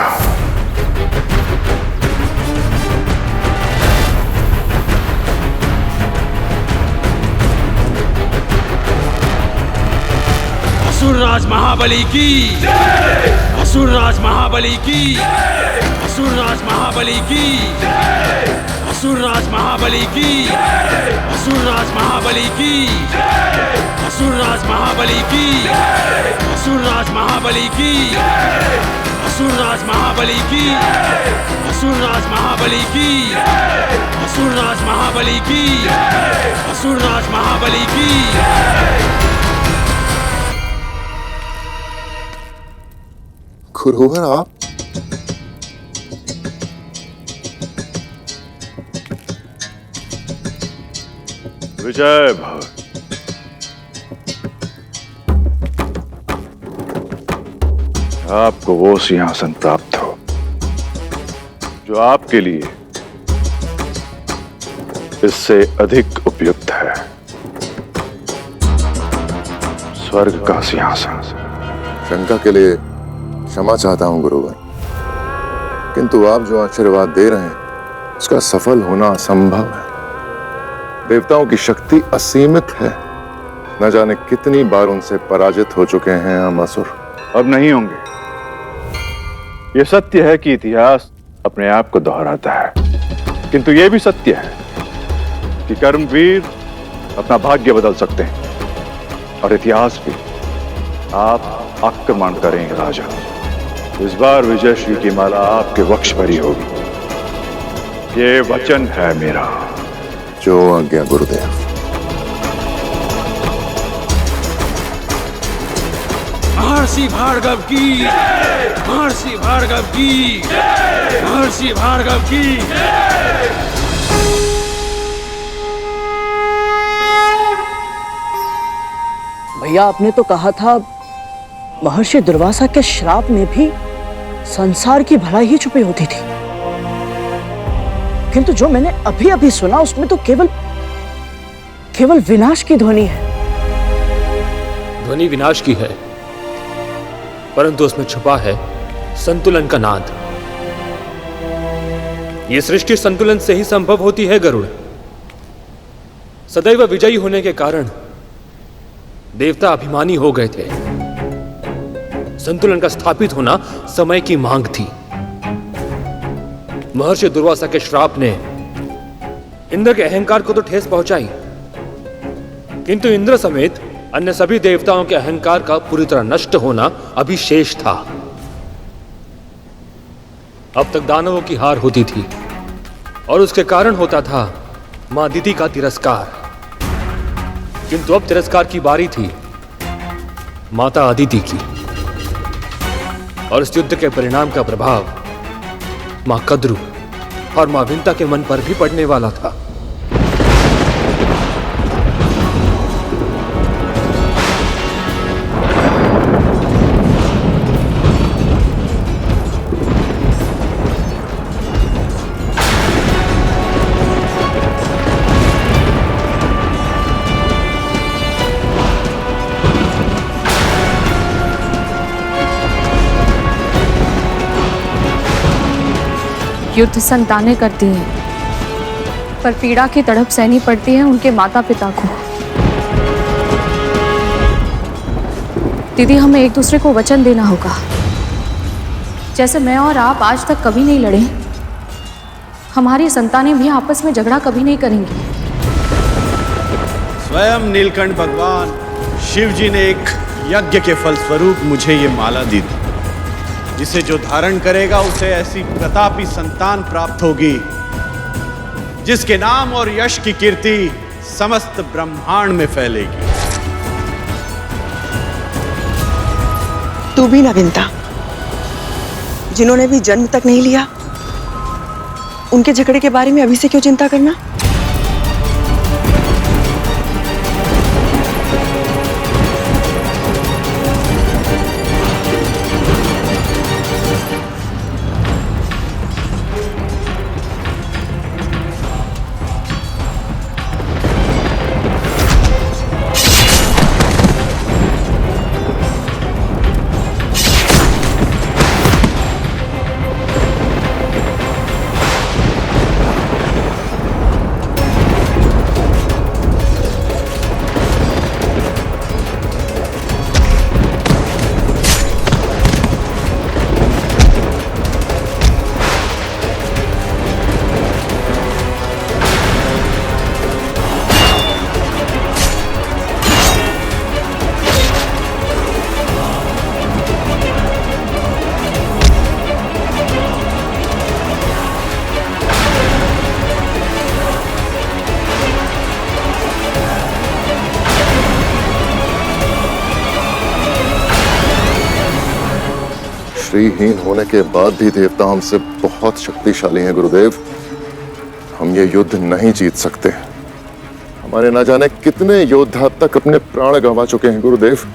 असुरराज महाबली की, असुरराज महाबली की, असुरराज महाबली की, असुरराज महाबली की, असुरराज महाबली की, असुरराज महाबली की, असुरराज महाबली की, असुरराज महाबली की, असुरराज महाबली की, असुरराज महाबली की, असुरराज महाबली की। गुरुवर आप विजय भव। आपको वो सिंहासन प्राप्त हो जो आपके लिए इससे अधिक उपयुक्त है, स्वर्ग का सिंहासन। शंका के लिए क्षमा चाहता हूं गुरुवर, किंतु आप जो आशीर्वाद दे रहे हैं उसका सफल होना असंभव है। देवताओं की शक्ति असीमित है, न जाने कितनी बार उनसे पराजित हो चुके हैं हम असुर। अब नहीं होंगे। यह सत्य है कि इतिहास अपने आप को दोहराता है, किंतु यह भी सत्य है कि कर्मवीर अपना भाग्य बदल सकते हैं, और इतिहास भी। आप आक्रमण करेंगे राजा। इस बार विजयश्री की माला आपके वक्ष पर ही होगी, ये वचन है मेरा। जो आज्ञा गुरुदेव। महर्षि भार्गव की, महर्षि भार्गव की, महर्षि भार्गव की। भैया आपने तो कहा था महर्षि दुर्वासा के श्राप में भी संसार की भलाई ही छुपी होती थी, किंतु जो मैंने अभी अभी सुना उसमें तो केवल विनाश की ध्वनि है। ध्वनि विनाश की है, परंतु उसमें छुपा है संतुलन का नाद। ये सृष्टि संतुलन से ही संभव होती है गरुड़। सदैव विजयी होने के कारण देवता अभिमानी हो गए थे। संतुलन का स्थापित होना समय की मांग थी। महर्षि दुर्वासा के श्राप ने इंद्र के अहंकार को तो ठेस पहुंचाई, किंतु इंद्र समेत अन्य सभी देवताओं के अहंकार का पूरी तरह नष्ट होना अभी शेष था। अब तक दानवों की हार होती थी और उसके कारण होता था मां दीदी का तिरस्कार, किंतु अब तिरस्कार की बारी थी माता अदिति की, और इस युद्ध के परिणाम का प्रभाव मां कद्रु और मां विंता के मन पर भी पड़ने वाला था। युद्ध संतानें करती हैं, पर पीड़ा की तड़प सहनी पड़ती है उनके माता पिता को। दीदी, हमें एक दूसरे को वचन देना होगा। जैसे मैं और आप आज तक कभी नहीं लड़े, हमारी संतानें भी आपस में झगड़ा कभी नहीं करेंगी। स्वयं नीलकंठ भगवान शिव जी ने एक यज्ञ के फलस्वरूप मुझे ये माला दी थी, जिसे जो धारण करेगा उसे ऐसी प्रतापी संतान प्राप्त होगी जिसके नाम और यश की कीर्ति समस्त ब्रह्मांड में फैलेगी। तू भी ना विंता, जिन्होंने भी जन्म तक नहीं लिया, उनके झगड़े के बारे में अभी से क्यों चिंता करना? श्रीहीन होने के बाद भी देवता हमसे बहुत शक्तिशाली हैं गुरुदेव। हम ये युद्ध नहीं जीत सकते। हमारे न जाने कितने योद्धा अब तक अपने प्राण गंवा चुके हैं गुरुदेव।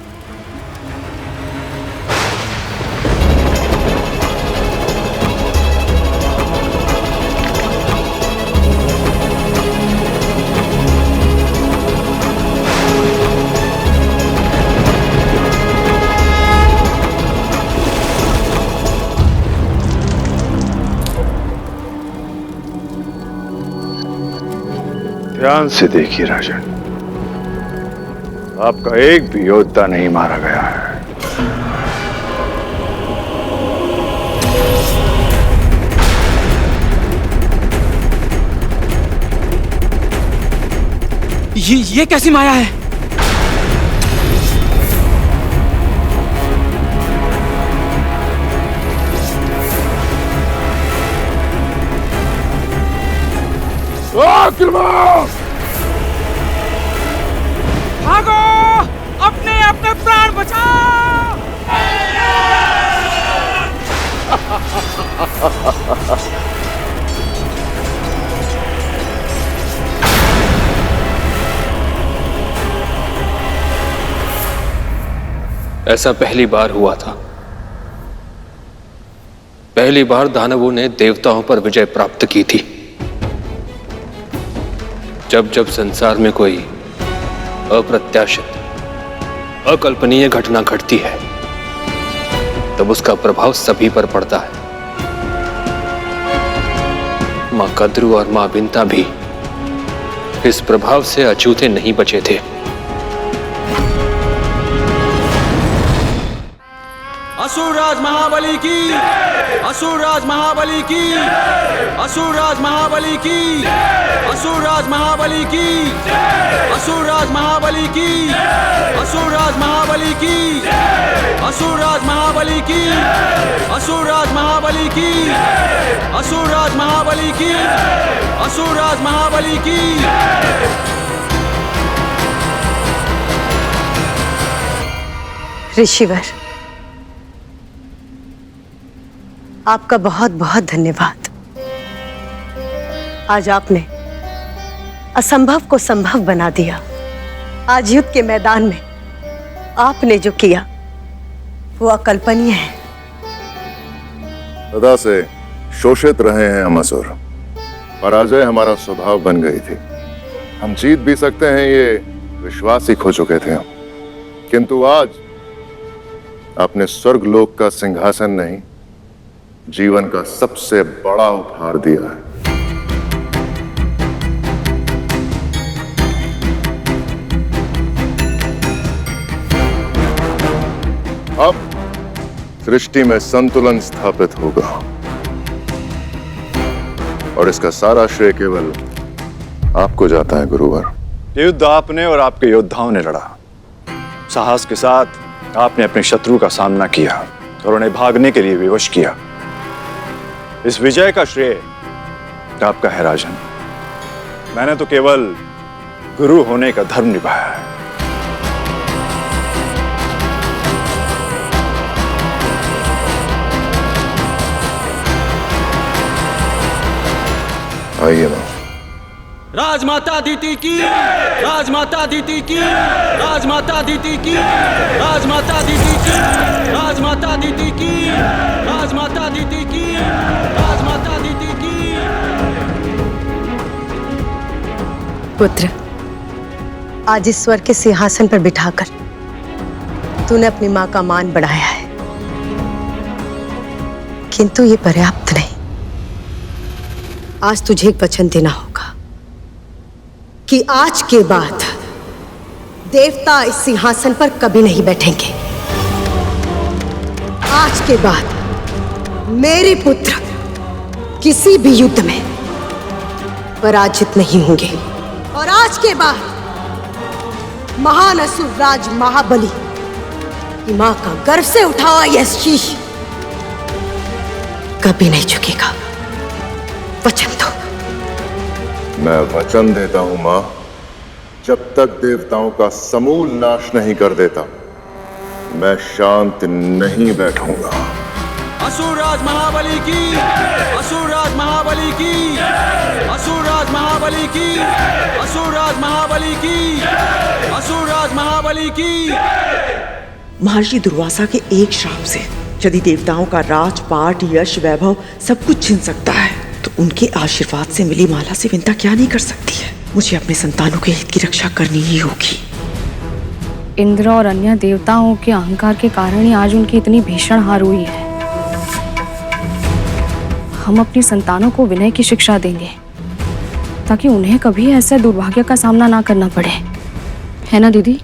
ध्यान से देखिए राजन, आपका एक भी योद्धा नहीं मारा गया है। ये कैसी माया है? भागो, अपने अपने प्राण बचाओ। ऐसा पहली बार हुआ था। पहली बार दानवों ने देवताओं पर विजय प्राप्त की थी। जब जब संसार में कोई अप्रत्याशित, अकल्पनीय घटना घटती है, तब उसका प्रभाव सभी पर पड़ता है। मां कद्रू और मां बिंता भी इस प्रभाव से अछूते नहीं बचे थे। असुरराज महाबली की, असुरराज महाबली की, असुरराज महाबली की, असुरराज महाबली की, असुरराज महाबली की, असुरराज महाबली की, असुरराज महाबली की, असुरराज महाबली की, असुरराज महाबली की, असुरराज महाबली की। ऋषिवर, आपका बहुत बहुत धन्यवाद। आज आपने असंभव को संभव बना दिया। आज युद्ध के मैदान में आपने जो किया वो अकल्पनीय है। सदा से शोषित रहे हैं हम असुर। पराजय हमारा स्वभाव बन गई थी। हम जीत भी सकते हैं ये विश्वास ही खो चुके थे हम। किंतु आज आपने स्वर्गलोक का सिंहासन नहीं, जीवन का सबसे बड़ा उपहार दिया है। अब सृष्टि में संतुलन स्थापित होगा और इसका सारा श्रेय केवल आपको जाता है गुरुवर। युद्ध आपने और आपके योद्धाओं ने लड़ा। साहस के साथ आपने अपने शत्रु का सामना किया और उन्हें भागने के लिए विवश किया। इस विजय का श्रेय आपका है राजन। मैंने तो केवल गुरु होने का धर्म निभाया है। आइए ना। राजमाता दीति की, राजमाता दीति की, राजमाता दीति की, राजमाता दीति की, राजमाता दीति की, राजमाता दीति की, राजमाता दीति की। पुत्र, आज ईश्वर के सिंहासन पर बिठाकर तूने अपनी मां का मान बढ़ाया है, किंतु ये पर्याप्त नहीं। आज तुझे एक वचन देना होगा कि आज के बाद देवता इस सिंहासन पर कभी नहीं बैठेंगे। आज के बाद मेरे पुत्र किसी भी युद्ध में पराजित नहीं होंगे। और आज के बाद महान असुर राज महाबली की मां का गर्व से उठा हुआ यह शीश कभी नहीं झुकेगा। वचन दो। मैं वचन देता हूं मां, जब तक देवताओं का समूल नाश नहीं कर देता मैं शांत नहीं बैठूंगा। असुरराज महाबली की, असुरराज महाबली की, असुरराज महाबली की, असुरराज महाबली की, असुरराज महाबली की। महर्षि दुर्वासा के एक श्राप से यदि देवताओं का राजपाट, यश, वैभव सब कुछ छिन सकता है, तो उनके आशीर्वाद से मिली माला से विंता क्या नहीं कर सकती है। मुझे अपने संतानों के हित की रक्षा करनी ही होगी। इंद्र और अन्य देवताओं के अहंकार के कारण ही आज उनकी इतनी भीषण हार हुई है। हम अपनी संतानों को विनय की शिक्षा देंगे ताकि उन्हें कभी ऐसे दुर्भाग्य का सामना ना करना पड़े, है ना दीदी?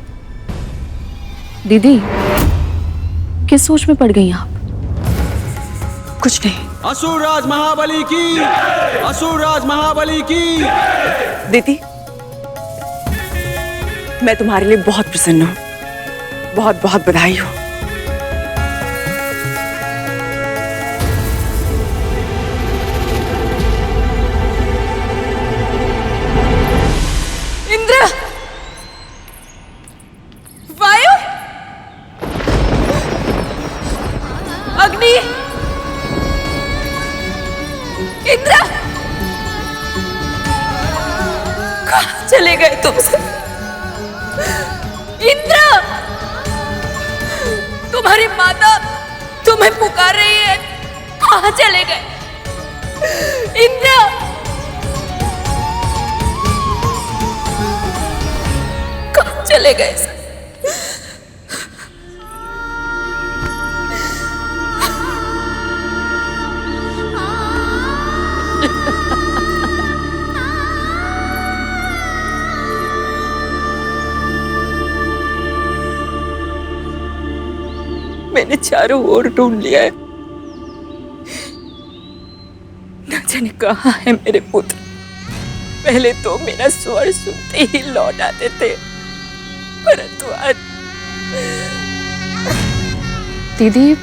दीदी, किस सोच में पड़ गई आप? कुछ नहीं। असुरराज महाबली की, असुरराज महाबली की। दीदी, मैं तुम्हारे लिए बहुत प्रसन्न हूँ। बहुत बहुत बधाई हो। इंद्र, वायु, अग्नि, इंद्र, कहाँ चले गए तुम सब? इंद्र, तुम्हारी माता तुम्हें पुकार रही है, कहाँ चले गए? इंद्र, कहाँ चले गए? मैंने चारों ओर ढूंढ लिया है, न जाने कहाँ है मेरे पुत्र। पहले तो मेरा स्वर सुनते ही लौट आते थे, परंतु आज दीदी,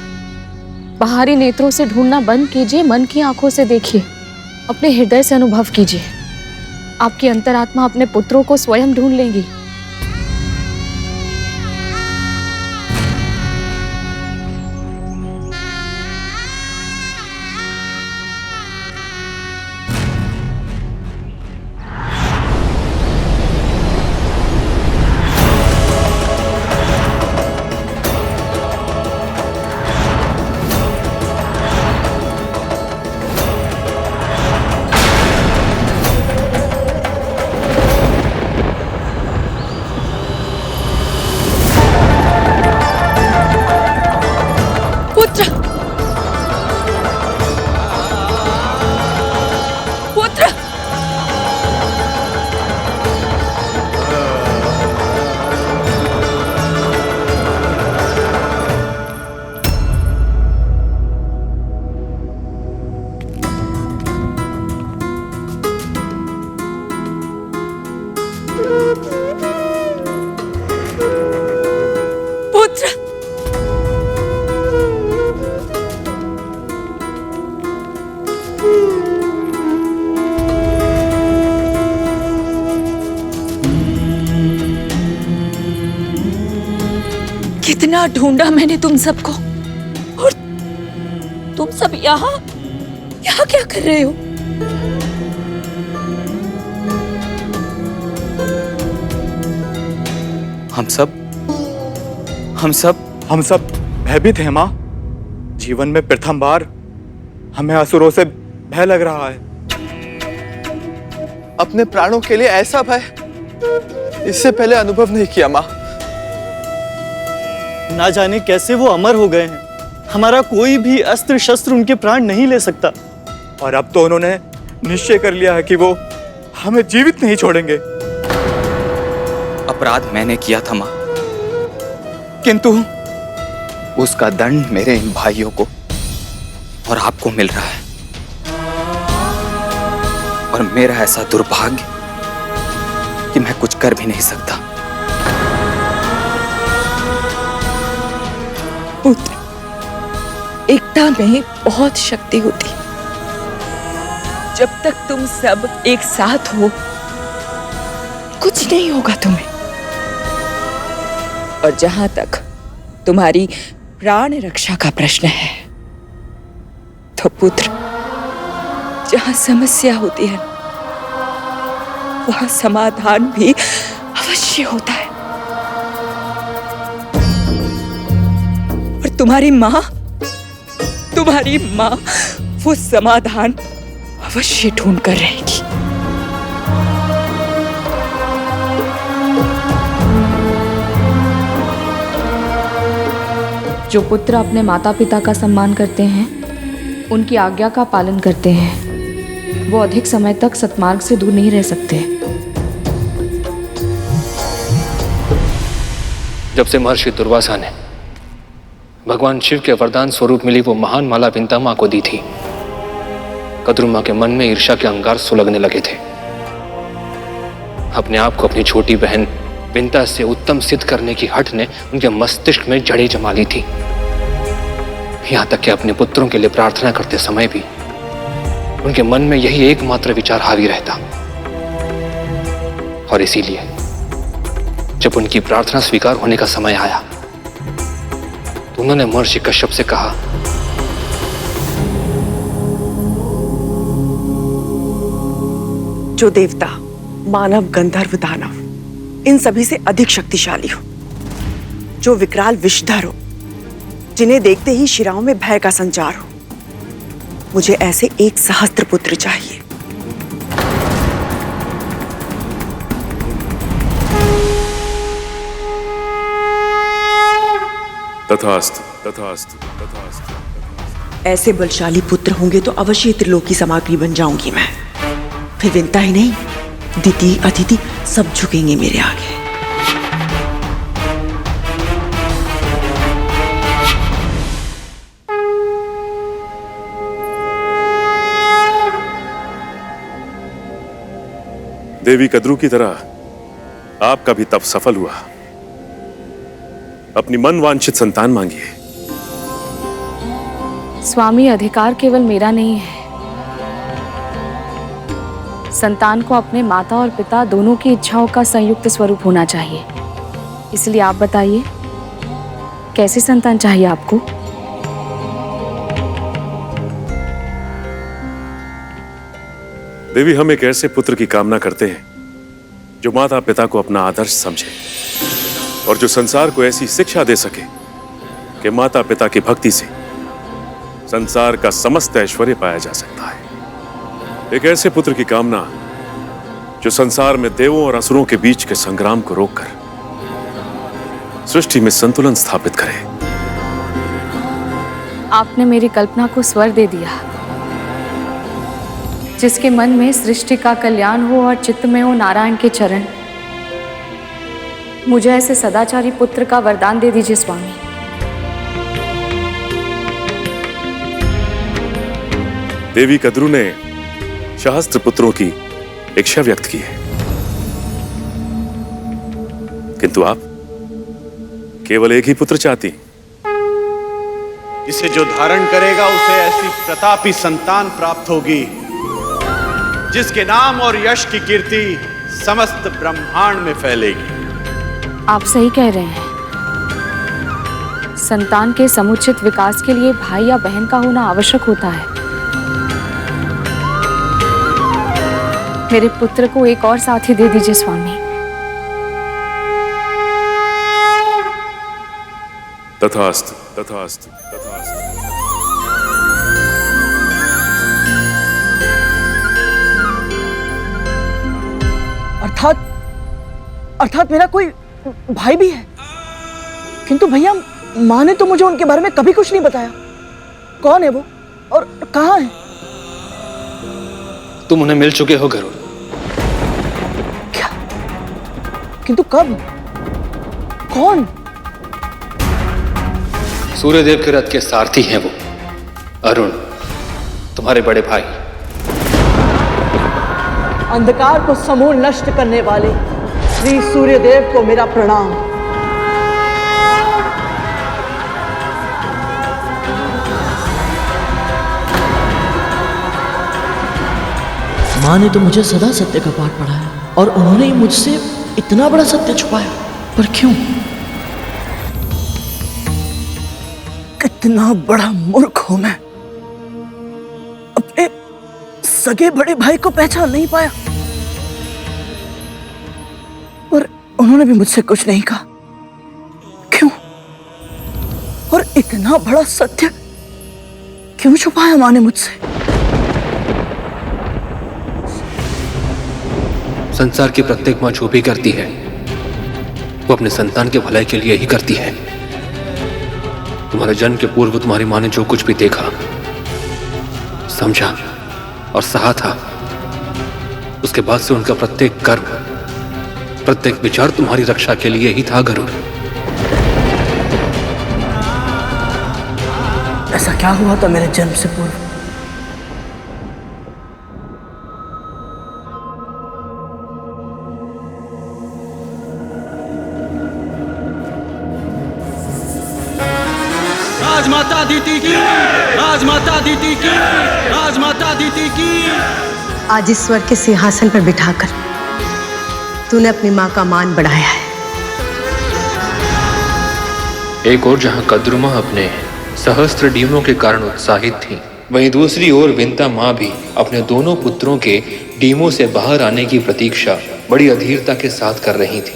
बाहरी नेत्रों से ढूंढना बंद कीजिए, मन की आंखों से देखिए, अपने हृदय से अनुभव कीजिए। आपकी अंतरात्मा अपने पुत्रों को स्वयं ढूंढ लेगी। कितना ढूंढा मैंने तुम सबको, और तुम सब यहाँ यहाँ क्या कर रहे हो? हम सब भयभीत हैं माँ। जीवन में प्रथम बार हमें असुरों से भय लग रहा है। अपने प्राणों के लिए ऐसा भय इससे पहले अनुभव नहीं किया माँ। ना जाने कैसे वो अमर हो गए हैं। हमारा कोई भी अस्त्र शस्त्र उनके प्राण नहीं ले सकता। और अब तो उन्होंने निश्चय कर लिया है कि वो हमें जीवित नहीं छोड़ेंगे। अपराध मैंने किया था मां, किंतु उसका दंड मेरे इन भाइयों को और आपको मिल रहा है। और मेरा ऐसा दुर्भाग्य कि मैं कुछ कर भी नहीं सकता। पुत्र, एकता में बहुत शक्ति होती। जब तक तुम सब एक साथ हो, कुछ नहीं होगा तुम्हें। और जहां तक तुम्हारी प्राण रक्षा का प्रश्न है, तो पुत्र, जहां समस्या होती है वहां समाधान भी अवश्य होता है। और तुम्हारी माँ वो समाधान अवश्य ढूंढ कर रहेगी। जो पुत्र अपने माता पिता का सम्मान करते हैं, उनकी आज्ञा का पालन करते हैं, वो अधिक समय तक सत्मार्ग से दूर नहीं रह सकते। जब से महर्षि दुर्वासा ने भगवान शिव के वरदान स्वरूप मिली वो महान माला विंता मां को दी थी, कद्रू मां के मन में ईर्ष्या के अंगार सुलगने लगे थे। अपने आप को अपनी छोटी बहन विंता से उत्तम सिद्ध करने की हठ ने उनके मस्तिष्क में जड़ें जमा ली थी। यहां तक कि अपने पुत्रों के लिए प्रार्थना करते समय भी उनके मन में यही एकमात्र विचार हावी रहता। और इसीलिए जब उनकी प्रार्थना स्वीकार होने का समय आया तो उन्होंने महर्षि कश्यप से कहा, जो देवता मानव, गंधर्व, दानव इन सभी से अधिक शक्तिशाली हो, जो विकराल विषधर हो, जिन्हें देखते ही शिराओं में भय का संचार हो, मुझे ऐसे एक सहस्त्र पुत्र चाहिए। तथास्तु, तथास्तु, तथास्तु। ऐसे बलशाली पुत्र होंगे तो अवश्य त्रिलोकी सामग्री बन जाऊंगी मैं। फिर विंता ही नहीं, दिति, अदिति सब झुकेंगे मेरे आगे। देवी कद्रू की तरह आपका भी तप सफल हुआ। अपनी मन वांछित संतान मांगिए। स्वामी, अधिकार केवल मेरा नहीं है। संतान को अपने माता और पिता दोनों की इच्छाओं का संयुक्त स्वरूप होना चाहिए। इसलिए आप बताइए, कैसी संतान चाहिए आपको? देवी, हम एक ऐसे पुत्र की कामना करते हैं जो माता पिता को अपना आदर्श समझे और जो संसार को ऐसी शिक्षा दे सके कि माता पिता की भक्ति से संसार का समस्त ऐश्वर्य पाया जा सकता है। एक ऐसे पुत्र की कामना जो संसार में देवों और असुरों के बीच के संग्राम को रोककर सृष्टि में संतुलन स्थापित करे। आपने मेरी कल्पना को स्वर दे दिया। जिसके मन में सृष्टि का कल्याण हो और चित्त में हो नारायण के चरण, मुझे ऐसे सदाचारी पुत्र का वरदान दे दीजिए स्वामी। देवी कद्रू ने सहस्त्र पुत्रों की इच्छा व्यक्त की है, किंतु आप केवल एक ही पुत्र चाहती। इसे जो धारण करेगा उसे ऐसी प्रतापी संतान प्राप्त होगी जिसके नाम और यश की कीर्ति समस्त ब्रह्मांड में फैलेगी। आप सही कह रहे हैं। संतान के समुचित विकास के लिए भाई या बहन का होना आवश्यक होता है। मेरे पुत्र को एक और साथी दे दीजिए स्वामी। तथास्तु, तथास्तु, तथास्तु। अर्थात मेरा कोई भाई भी है, किंतु भैया माँ ने तो मुझे उनके बारे में कभी कुछ नहीं बताया। कौन है वो और कहाँ है? तुम उन्हें मिल चुके हो गरुड़। क्या? किंतु कब? कौन? सूर्यदेव के रथ के सारथी हैं वो, अरुण, तुम्हारे बड़े भाई। अंधकार को समूल नष्ट करने वाले श्री सूर्यदेव को मेरा प्रणाम। माँ ने तो मुझे सदा सत्य का पाठ पढ़ाया और उन्होंने ही मुझसे इतना बड़ा सत्य छुपाया, पर क्यों? कितना बड़ा मूर्ख हूं मैं। सगे बड़े भाई को पहचान नहीं पाया और उन्होंने भी मुझसे कुछ नहीं कहा। क्यों? और इतना बड़ा सत्य क्यों छुपाया माँ ने मुझसे? संसार की प्रत्येक माँ जो भी करती है वो अपने संतान के भलाई के लिए ही करती है। तुम्हारे जन्म के पूर्व तुम्हारी माँ ने जो कुछ भी देखा, समझा और सहा था, उसके बाद से उनका प्रत्येक कर्म, प्रत्येक विचार तुम्हारी रक्षा के लिए ही था गरुड़। ऐसा क्या हुआ था मेरे जन्म से पूर्व? राजमाता दीदी की, राजमाता दीदी की, राजमाता दीदी की। आज इस स्वर्ग के सिंहासन पर बिठाकर तूने अपनी माँ का मान बढ़ाया है। एक और जहां कद्रुमा अपने सहस्त्र डीमों के कारण उत्साहित थी, वहीं दूसरी ओर विंता माँ भी अपने दोनों पुत्रों के डीमों से बाहर आने की प्रतीक्षा बड़ी अधीरता के साथ कर रही थी।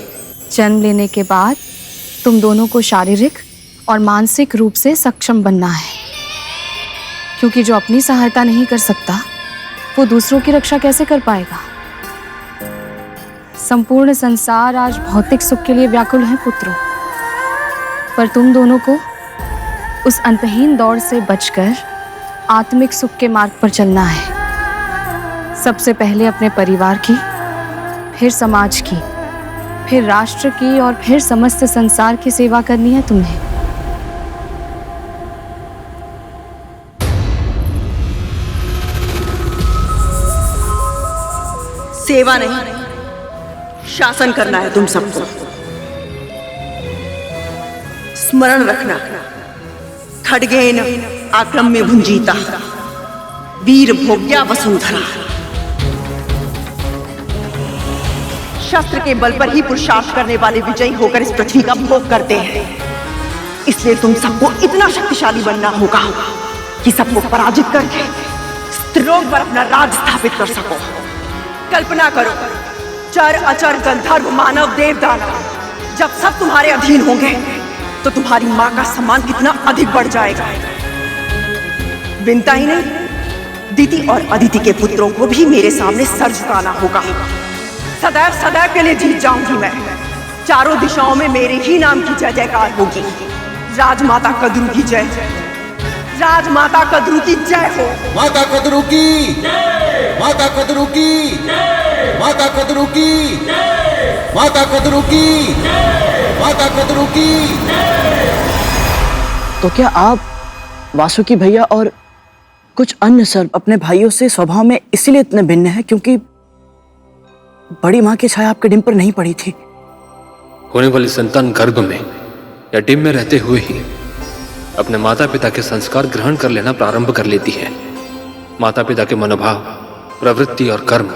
जन्म लेने के बाद तुम दोनों को शारीरिक और मानसिक रूप से सक्षम बनना है, क्योंकि जो अपनी सहायता नहीं कर सकता वो दूसरों की रक्षा कैसे कर पाएगा। संपूर्ण संसार आज भौतिक सुख के लिए व्याकुल है पुत्रों, पर तुम दोनों को उस अंतहीन दौड़ से बचकर आत्मिक सुख के मार्ग पर चलना है। सबसे पहले अपने परिवार की, फिर समाज की, फिर राष्ट्र की और फिर समस्त संसार की सेवा करनी है तुम्हें। सेवा नहीं, शासन करना है तुम सबको। स्मरण रखना, खड्गेन आक्रम्य भुंजीता, वीर भोग्या वसुंधरा। शस्त्र के बल पर ही पुरुषार्थ करने वाले विजयी होकर इस पृथ्वी का भोग करते हैं। इसलिए तुम सबको इतना शक्तिशाली बनना होगा कि सबको पराजित करके स्त्रों पर अपना राज स्थापित कर सको। कल्पना करो, चर अचर गंधर्व मानव देव दानव जब सब तुम्हारे अधीन होंगे तो तुम्हारी माँ का सम्मान कितना अधिक बढ़ जाएगा। विंता ही नहीं, दीति और अदिति के पुत्रों को भी मेरे सामने सर झुकाना होगा। सदैव सदैव के लिए जीत जाऊंगी मैं। चारों दिशाओं में मेरे ही नाम की जय जयकार होगी। राजमाता कद्रू की जय, राजमाता कद्रू की जय हो। माता कद्रू की, माता कद्रू की, माता कद्रू की, माता कद्रू की, माता कद्रू की। तो क्या आप वासुकी भैया और कुछ अन्य सर्प अपने भाइयों से स्वभाव में इसलिए इतने भिन्न हैं क्योंकि बड़ी माँ की छाया आपके डिम पर नहीं पड़ी थी? होने वाली संतान गर्भ में या डिम में रहते हुए ही अपने माता पिता के संस्कार ग्रहण कर लेना प्रारंभ कर लेती है। माता पिता के मनोभाव, प्रवृत्ति और कर्म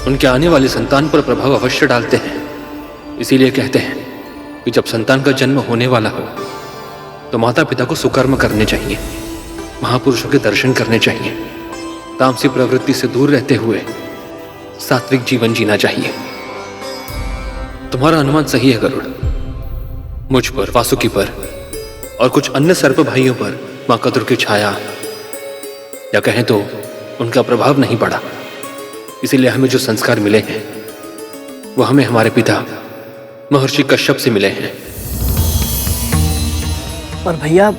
उनके आने वाली संतान पर प्रभाव अवश्य डालते हैं। इसीलिए कहते हैं कि जब संतान का जन्म होने वाला हो तो माता पिता को सुकर्म करने चाहिए, महापुरुषों के दर्शन करने चाहिए, तामसी प्रवृत्ति से दूर रहते हुए सात्विक जीवन जीना चाहिए। तुम्हारा अनुमान सही है गरुड़। मुझ पर, वासुकी पर और कुछ अन्य सर्प भाइयों पर मां कद्रू की छाया या कहें तो उनका प्रभाव नहीं पड़ा। इसीलिए हमें जो संस्कार मिले हैं वो हमें हमारे पिता महर्षि कश्यप से मिले हैं। पर भैया,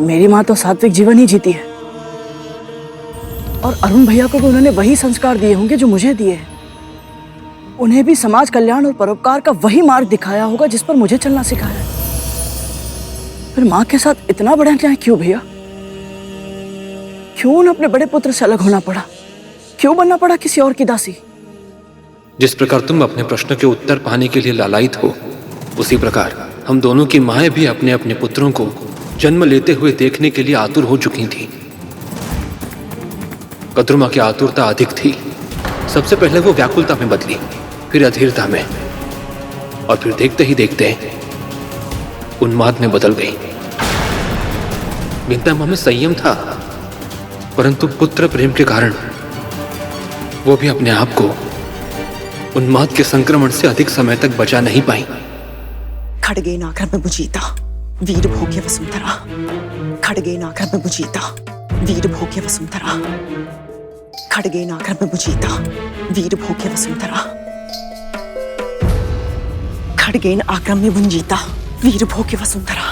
मेरी माँ तो सात्विक जीवन ही जीती है और अरुण भैया को भी उन्होंने वही संस्कार दिए होंगे जो मुझे दिए हैं। उन्हें भी समाज कल्याण और परोपकार का वही मार्ग दिखाया होगा जिस पर मुझे चलना सिखाया है। फिर माँ के साथ इतना बड़ा अन्याय क्यों भैया? क्यों उन्हें अपने बड़े पुत्र से अलग होना पड़ा? क्यों बनना पड़ा किसी और की दासी? जिस प्रकार तुम अपने प्रश्न के उत्तर पाने के लिए लालायित हो, उसी प्रकार हम दोनों की माएं भी अपने अपने पुत्रों को जन्म लेते हुए देखने के लिए आतुर हो चुकी थी। कद्रुमा की आतुरता अधिक थी। सबसे पहले वो व्याकुलता में बदली, फिर अधीरता में, और फिर देखते ही देखते उन्माद में बदल गई। विंता मां में संयम था, परंतु पुत्र प्रेम के कारण वो भी अपने आप को उन्माद के संक्रमण से अधिक समय तक बचा नहीं पाई। खड्गेन आक्रम्य बुझीता वीर भोग्य वसुंधरा। खड्गेन आक्रम्य बुझीता वीर भोग्य वसुंधरा। खड्गेन आक्रम्य बुझीता वीर भोग्य वसुंधरा। खड्गेन आक्रम्य बुंजीता वीर भोग्य वसुंधरा।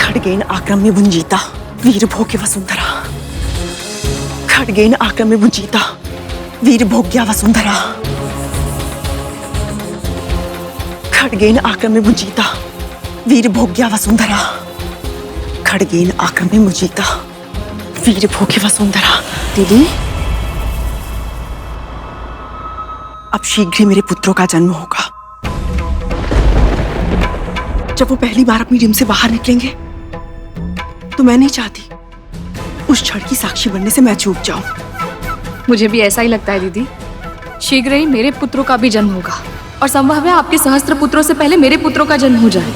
खड्गेन आक्रम्य बुंजीता वीर भोग्य वसुंधरा। खड्गेन आक्रम्य बुंजीता वीर भोग्य वसुंधरा। खड्गेन आक्रम्य बुंजीता वीर भोग्य वसुंधरा। खड्गेन आक्रम्य बुंजीता वीर भोग्य वसुंधरा। दीदी, अब शीघ्र ही मेरे पुत्रों का जन्म होगा। जब वो पहली बार अपनी रिम से बाहर निकलेंगे तो मैं नहीं चाहती उस क्षण की साक्षी बनने से मैं चूक जाऊं। मुझे भी ऐसा ही लगता है दीदी। शीघ्र ही मेरे पुत्रों का भी जन्म होगा और संभव है आपके सहस्त्र पुत्रों से पहले मेरे पुत्रों का जन्म हो जाए।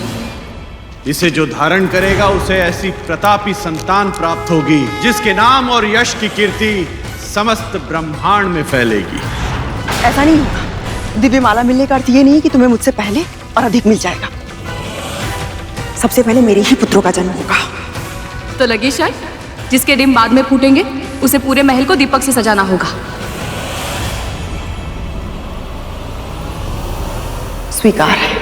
इसे जो धारण करेगा उसे ऐसी प्रतापी संतान प्राप्त होगी जिसके नाम और यश की कीर्ति समस्त ब्रह्मांड में फैलेगी। ऐसा नहीं होगा। दिव्य माला मिलने का अर्थ ये नहीं कि तुम्हें मुझसे पहले और अधिक मिल जाएगा। सबसे पहले मेरे ही पुत्रों का जन्म होगा। तो लगी शायद जिसके डिम बाद में फूटेंगे उसे पूरे महल को दीपक से सजाना होगा। स्वीकार है।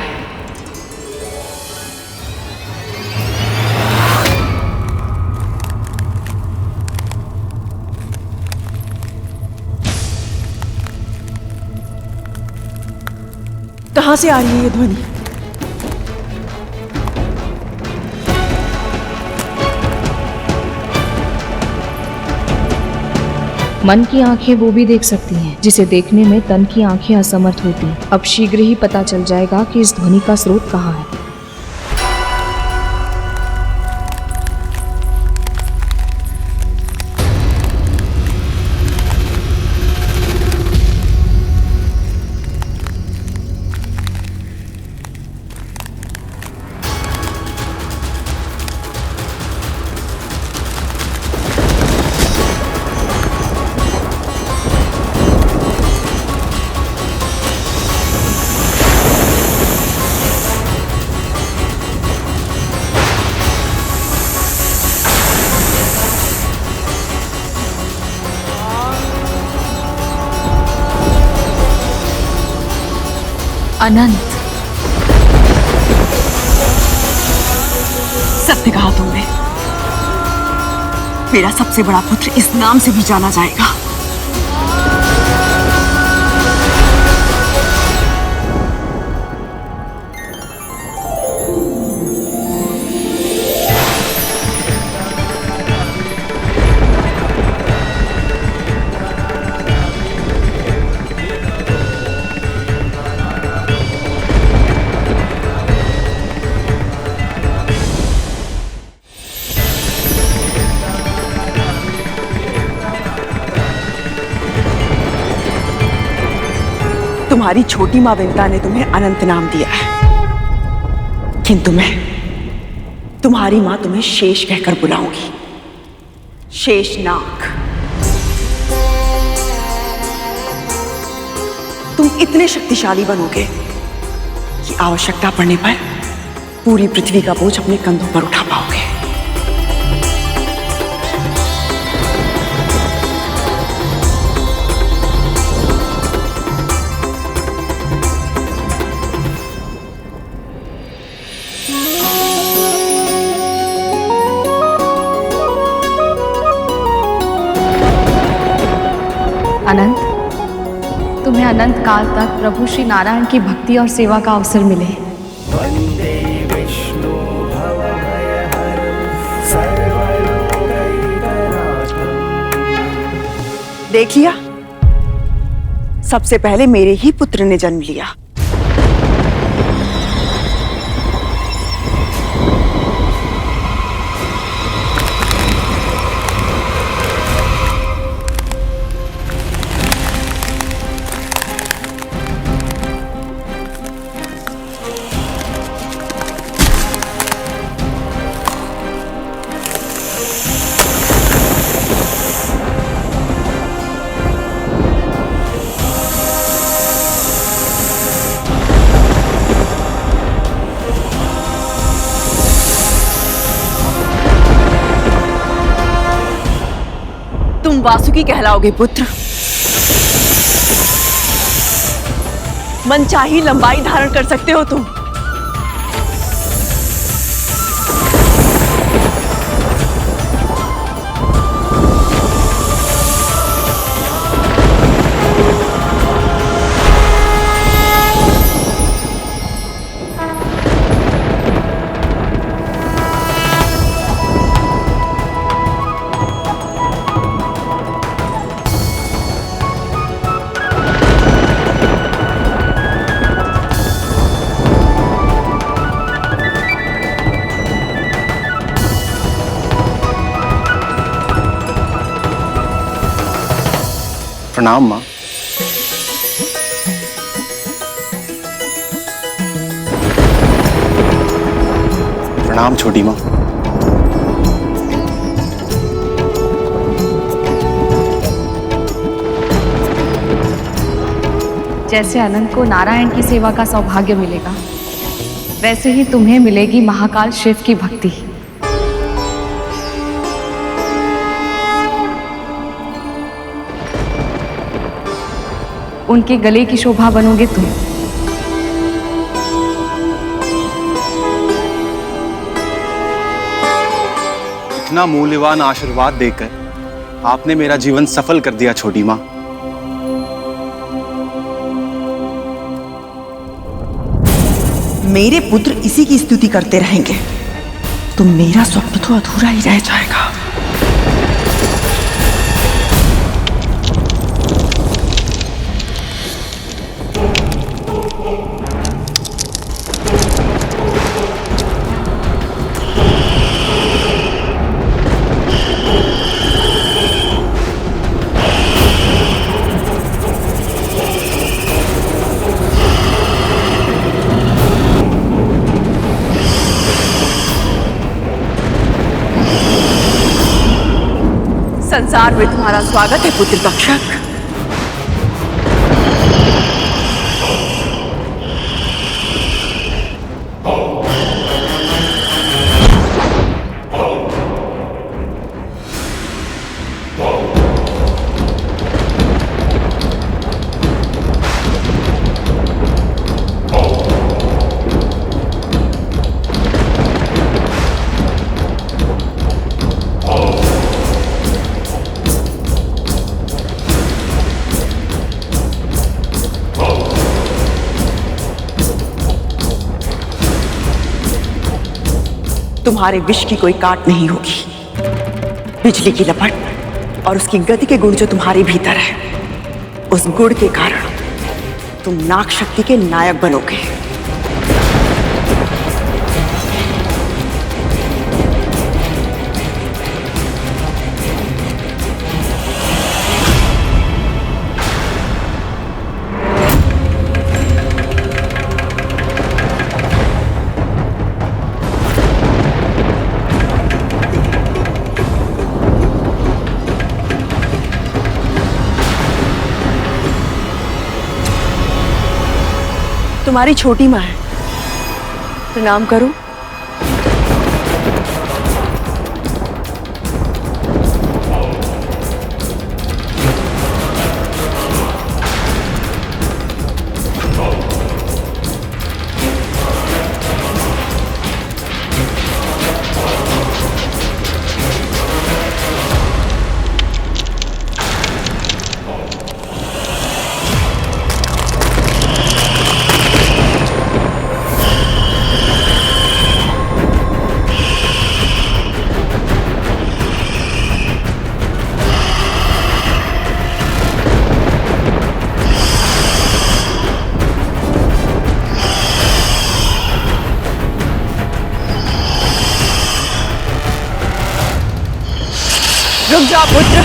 कहां से आ रही है ये ध्वनि? मन की आंखें वो भी देख सकती हैं जिसे देखने में तन की आंखें असमर्थ होती। अब शीघ्र ही पता चल जाएगा कि इस ध्वनि का स्रोत कहाँ है। अनंत, सत्य कहा तुमने। मेरा सबसे बड़ा पुत्र इस नाम से भी जाना जाएगा। तुम्हारी छोटी मां विंता ने तुम्हें अनंत नाम दिया है, किंतु मैं तुम्हारी मां तुम्हें शेष कहकर बुलाऊंगी। शेषनाग। तुम इतने शक्तिशाली बनोगे कि आवश्यकता पड़ने पर पूरी पृथ्वी का बोझ अपने कंधों पर उठा पाओगे। अनंत, तुम्हें अनंत काल तक प्रभु श्री नारायण की भक्ति और सेवा का अवसर मिले। देख लिया, सबसे पहले मेरे ही पुत्र ने जन्म लिया। वासुकी कहलाओगे पुत्र। मनचाही लंबाई धारण कर सकते हो तुम। प्रणाम माँ। प्रणाम छोटी माँ। जैसे अनंत को नारायण की सेवा का सौभाग्य मिलेगा, वैसे ही तुम्हें मिलेगी महाकाल शिव की भक्ति। उनके गले की शोभा बनोगे तुम। इतना मूल्यवान आशीर्वाद देकर आपने मेरा जीवन सफल कर दिया छोटी माँ। मेरे पुत्र इसी की स्तुति करते रहेंगे तो मेरा स्वप्न तो अधूरा ही रह जाएगा। संसार में तुम्हारा स्वागत है पुत्र तक्षक। तुम्हारे विष की कोई काट नहीं होगी। बिजली की लपट और उसकी गति के गुण जो तुम्हारे भीतर है, उस गुण के कारण तुम नाग शक्ति के नायक बनोगे। तुम्हारी छोटी माँ है, प्रणाम करो। रुक जाओ पुत्र।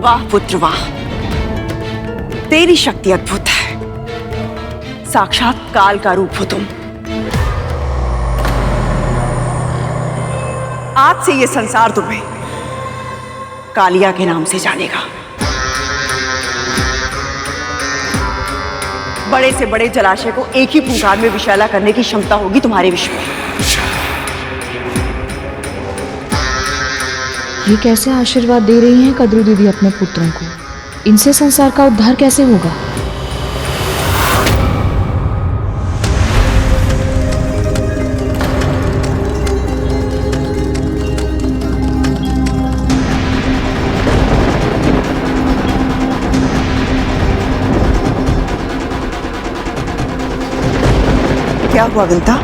वाह पुत्र वाह, तेरी शक्ति अद्भुत है। साक्षात काल का रूप हो तुम। आज से ये संसार तुम्हें कालिया के नाम से जानेगा। बड़े से बड़े जलाशय को एक ही फुंकार में विषैला करने की क्षमता होगी तुम्हारे विश्व में। ये कैसे आशीर्वाद दे रही हैं कद्रू दीदी अपने पुत्रों को? इनसे संसार का उद्धार कैसे होगा? क्या हुआ विंता?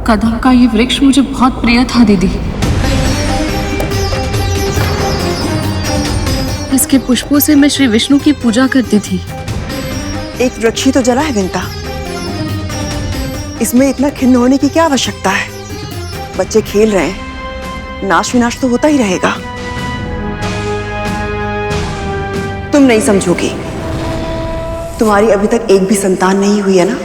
कदम का ये वृक्ष मुझे बहुत प्रिय था दीदी। इसके पुष्पों से मैं श्री विष्णु की पूजा करती थी। एक वृक्ष ही तो जला है विंता, इसमें इतना खिन्न होने की क्या आवश्यकता है? बच्चे खेल रहे हैं, नाश विनाश तो होता ही रहेगा। तुम नहीं समझोगी, तुम्हारी अभी तक एक भी संतान नहीं हुई है ना?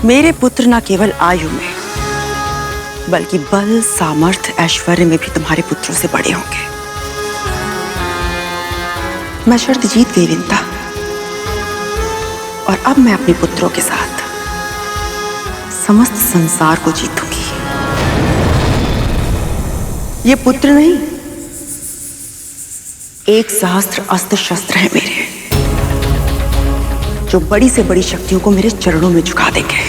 मेरे पुत्र न केवल आयु में बल्कि बल, सामर्थ्य, ऐश्वर्य में भी तुम्हारे पुत्रों से बड़े होंगे। मैं शर्त जीत गई विंता, और अब मैं अपने पुत्रों के साथ समस्त संसार को जीतूंगी। ये पुत्र नहीं, एक सहस्त्र अस्त्र शस्त्र है मेरे, जो बड़ी से बड़ी शक्तियों को मेरे चरणों में झुका देंगे।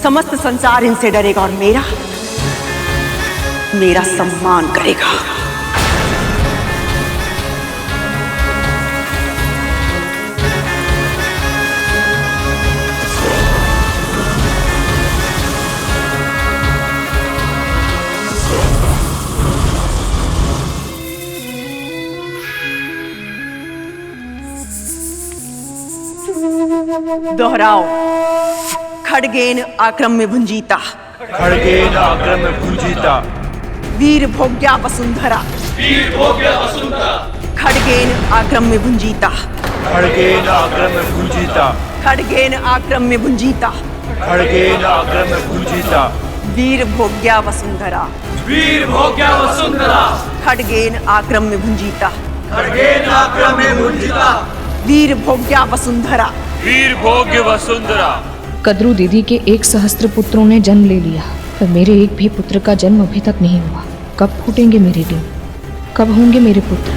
समस्त संसार इनसे डरेगा और मेरा सम्मान करेगा। दोहराओ। खड़गेन आक्रम में भुंजीता, खड़गेन आक्रम में भुंजीता, वीर भोग्या वसुंधरा, वीर भोग्या वसुंधरा, खड़गेन आक्रम में भुंजीता, खड़गेन आक्रम में भुंजीता, खड़गेन आक्रम में भुंजीता, खड़गेन आक्रम में भुंजीता, वीर भोग्या वसुंधरा, वीर भोग्या वसुंधरा, खड़गेन आक्रम में भुंजीता, खड़गेन आक्रम में भुंजीता, वीर भोग्या वसुंधरा, वीर भोग्य वसुंधरा। कद्रू दीदी के 1 सहस्त्र पुत्रों ने जन्म ले लिया, पर मेरे एक भी पुत्र का जन्म अभी तक नहीं हुआ। कब फूटेंगे मेरे दिन? कब होंगे मेरे पुत्र?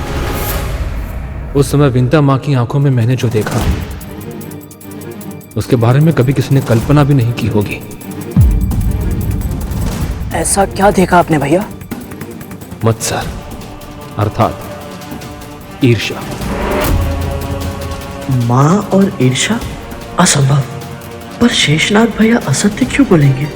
उस समय विंता माँ की आंखों में मैंने जो देखा, उसके बारे में कभी किसी ने कल्पना भी नहीं की होगी। ऐसा क्या देखा आपने भैया? मत्सर अर्थात ईर्ष्या। माँ और ईर्ष्या? असंभव। पर शेषनाग भैया असत्य क्यों बोलेंगे?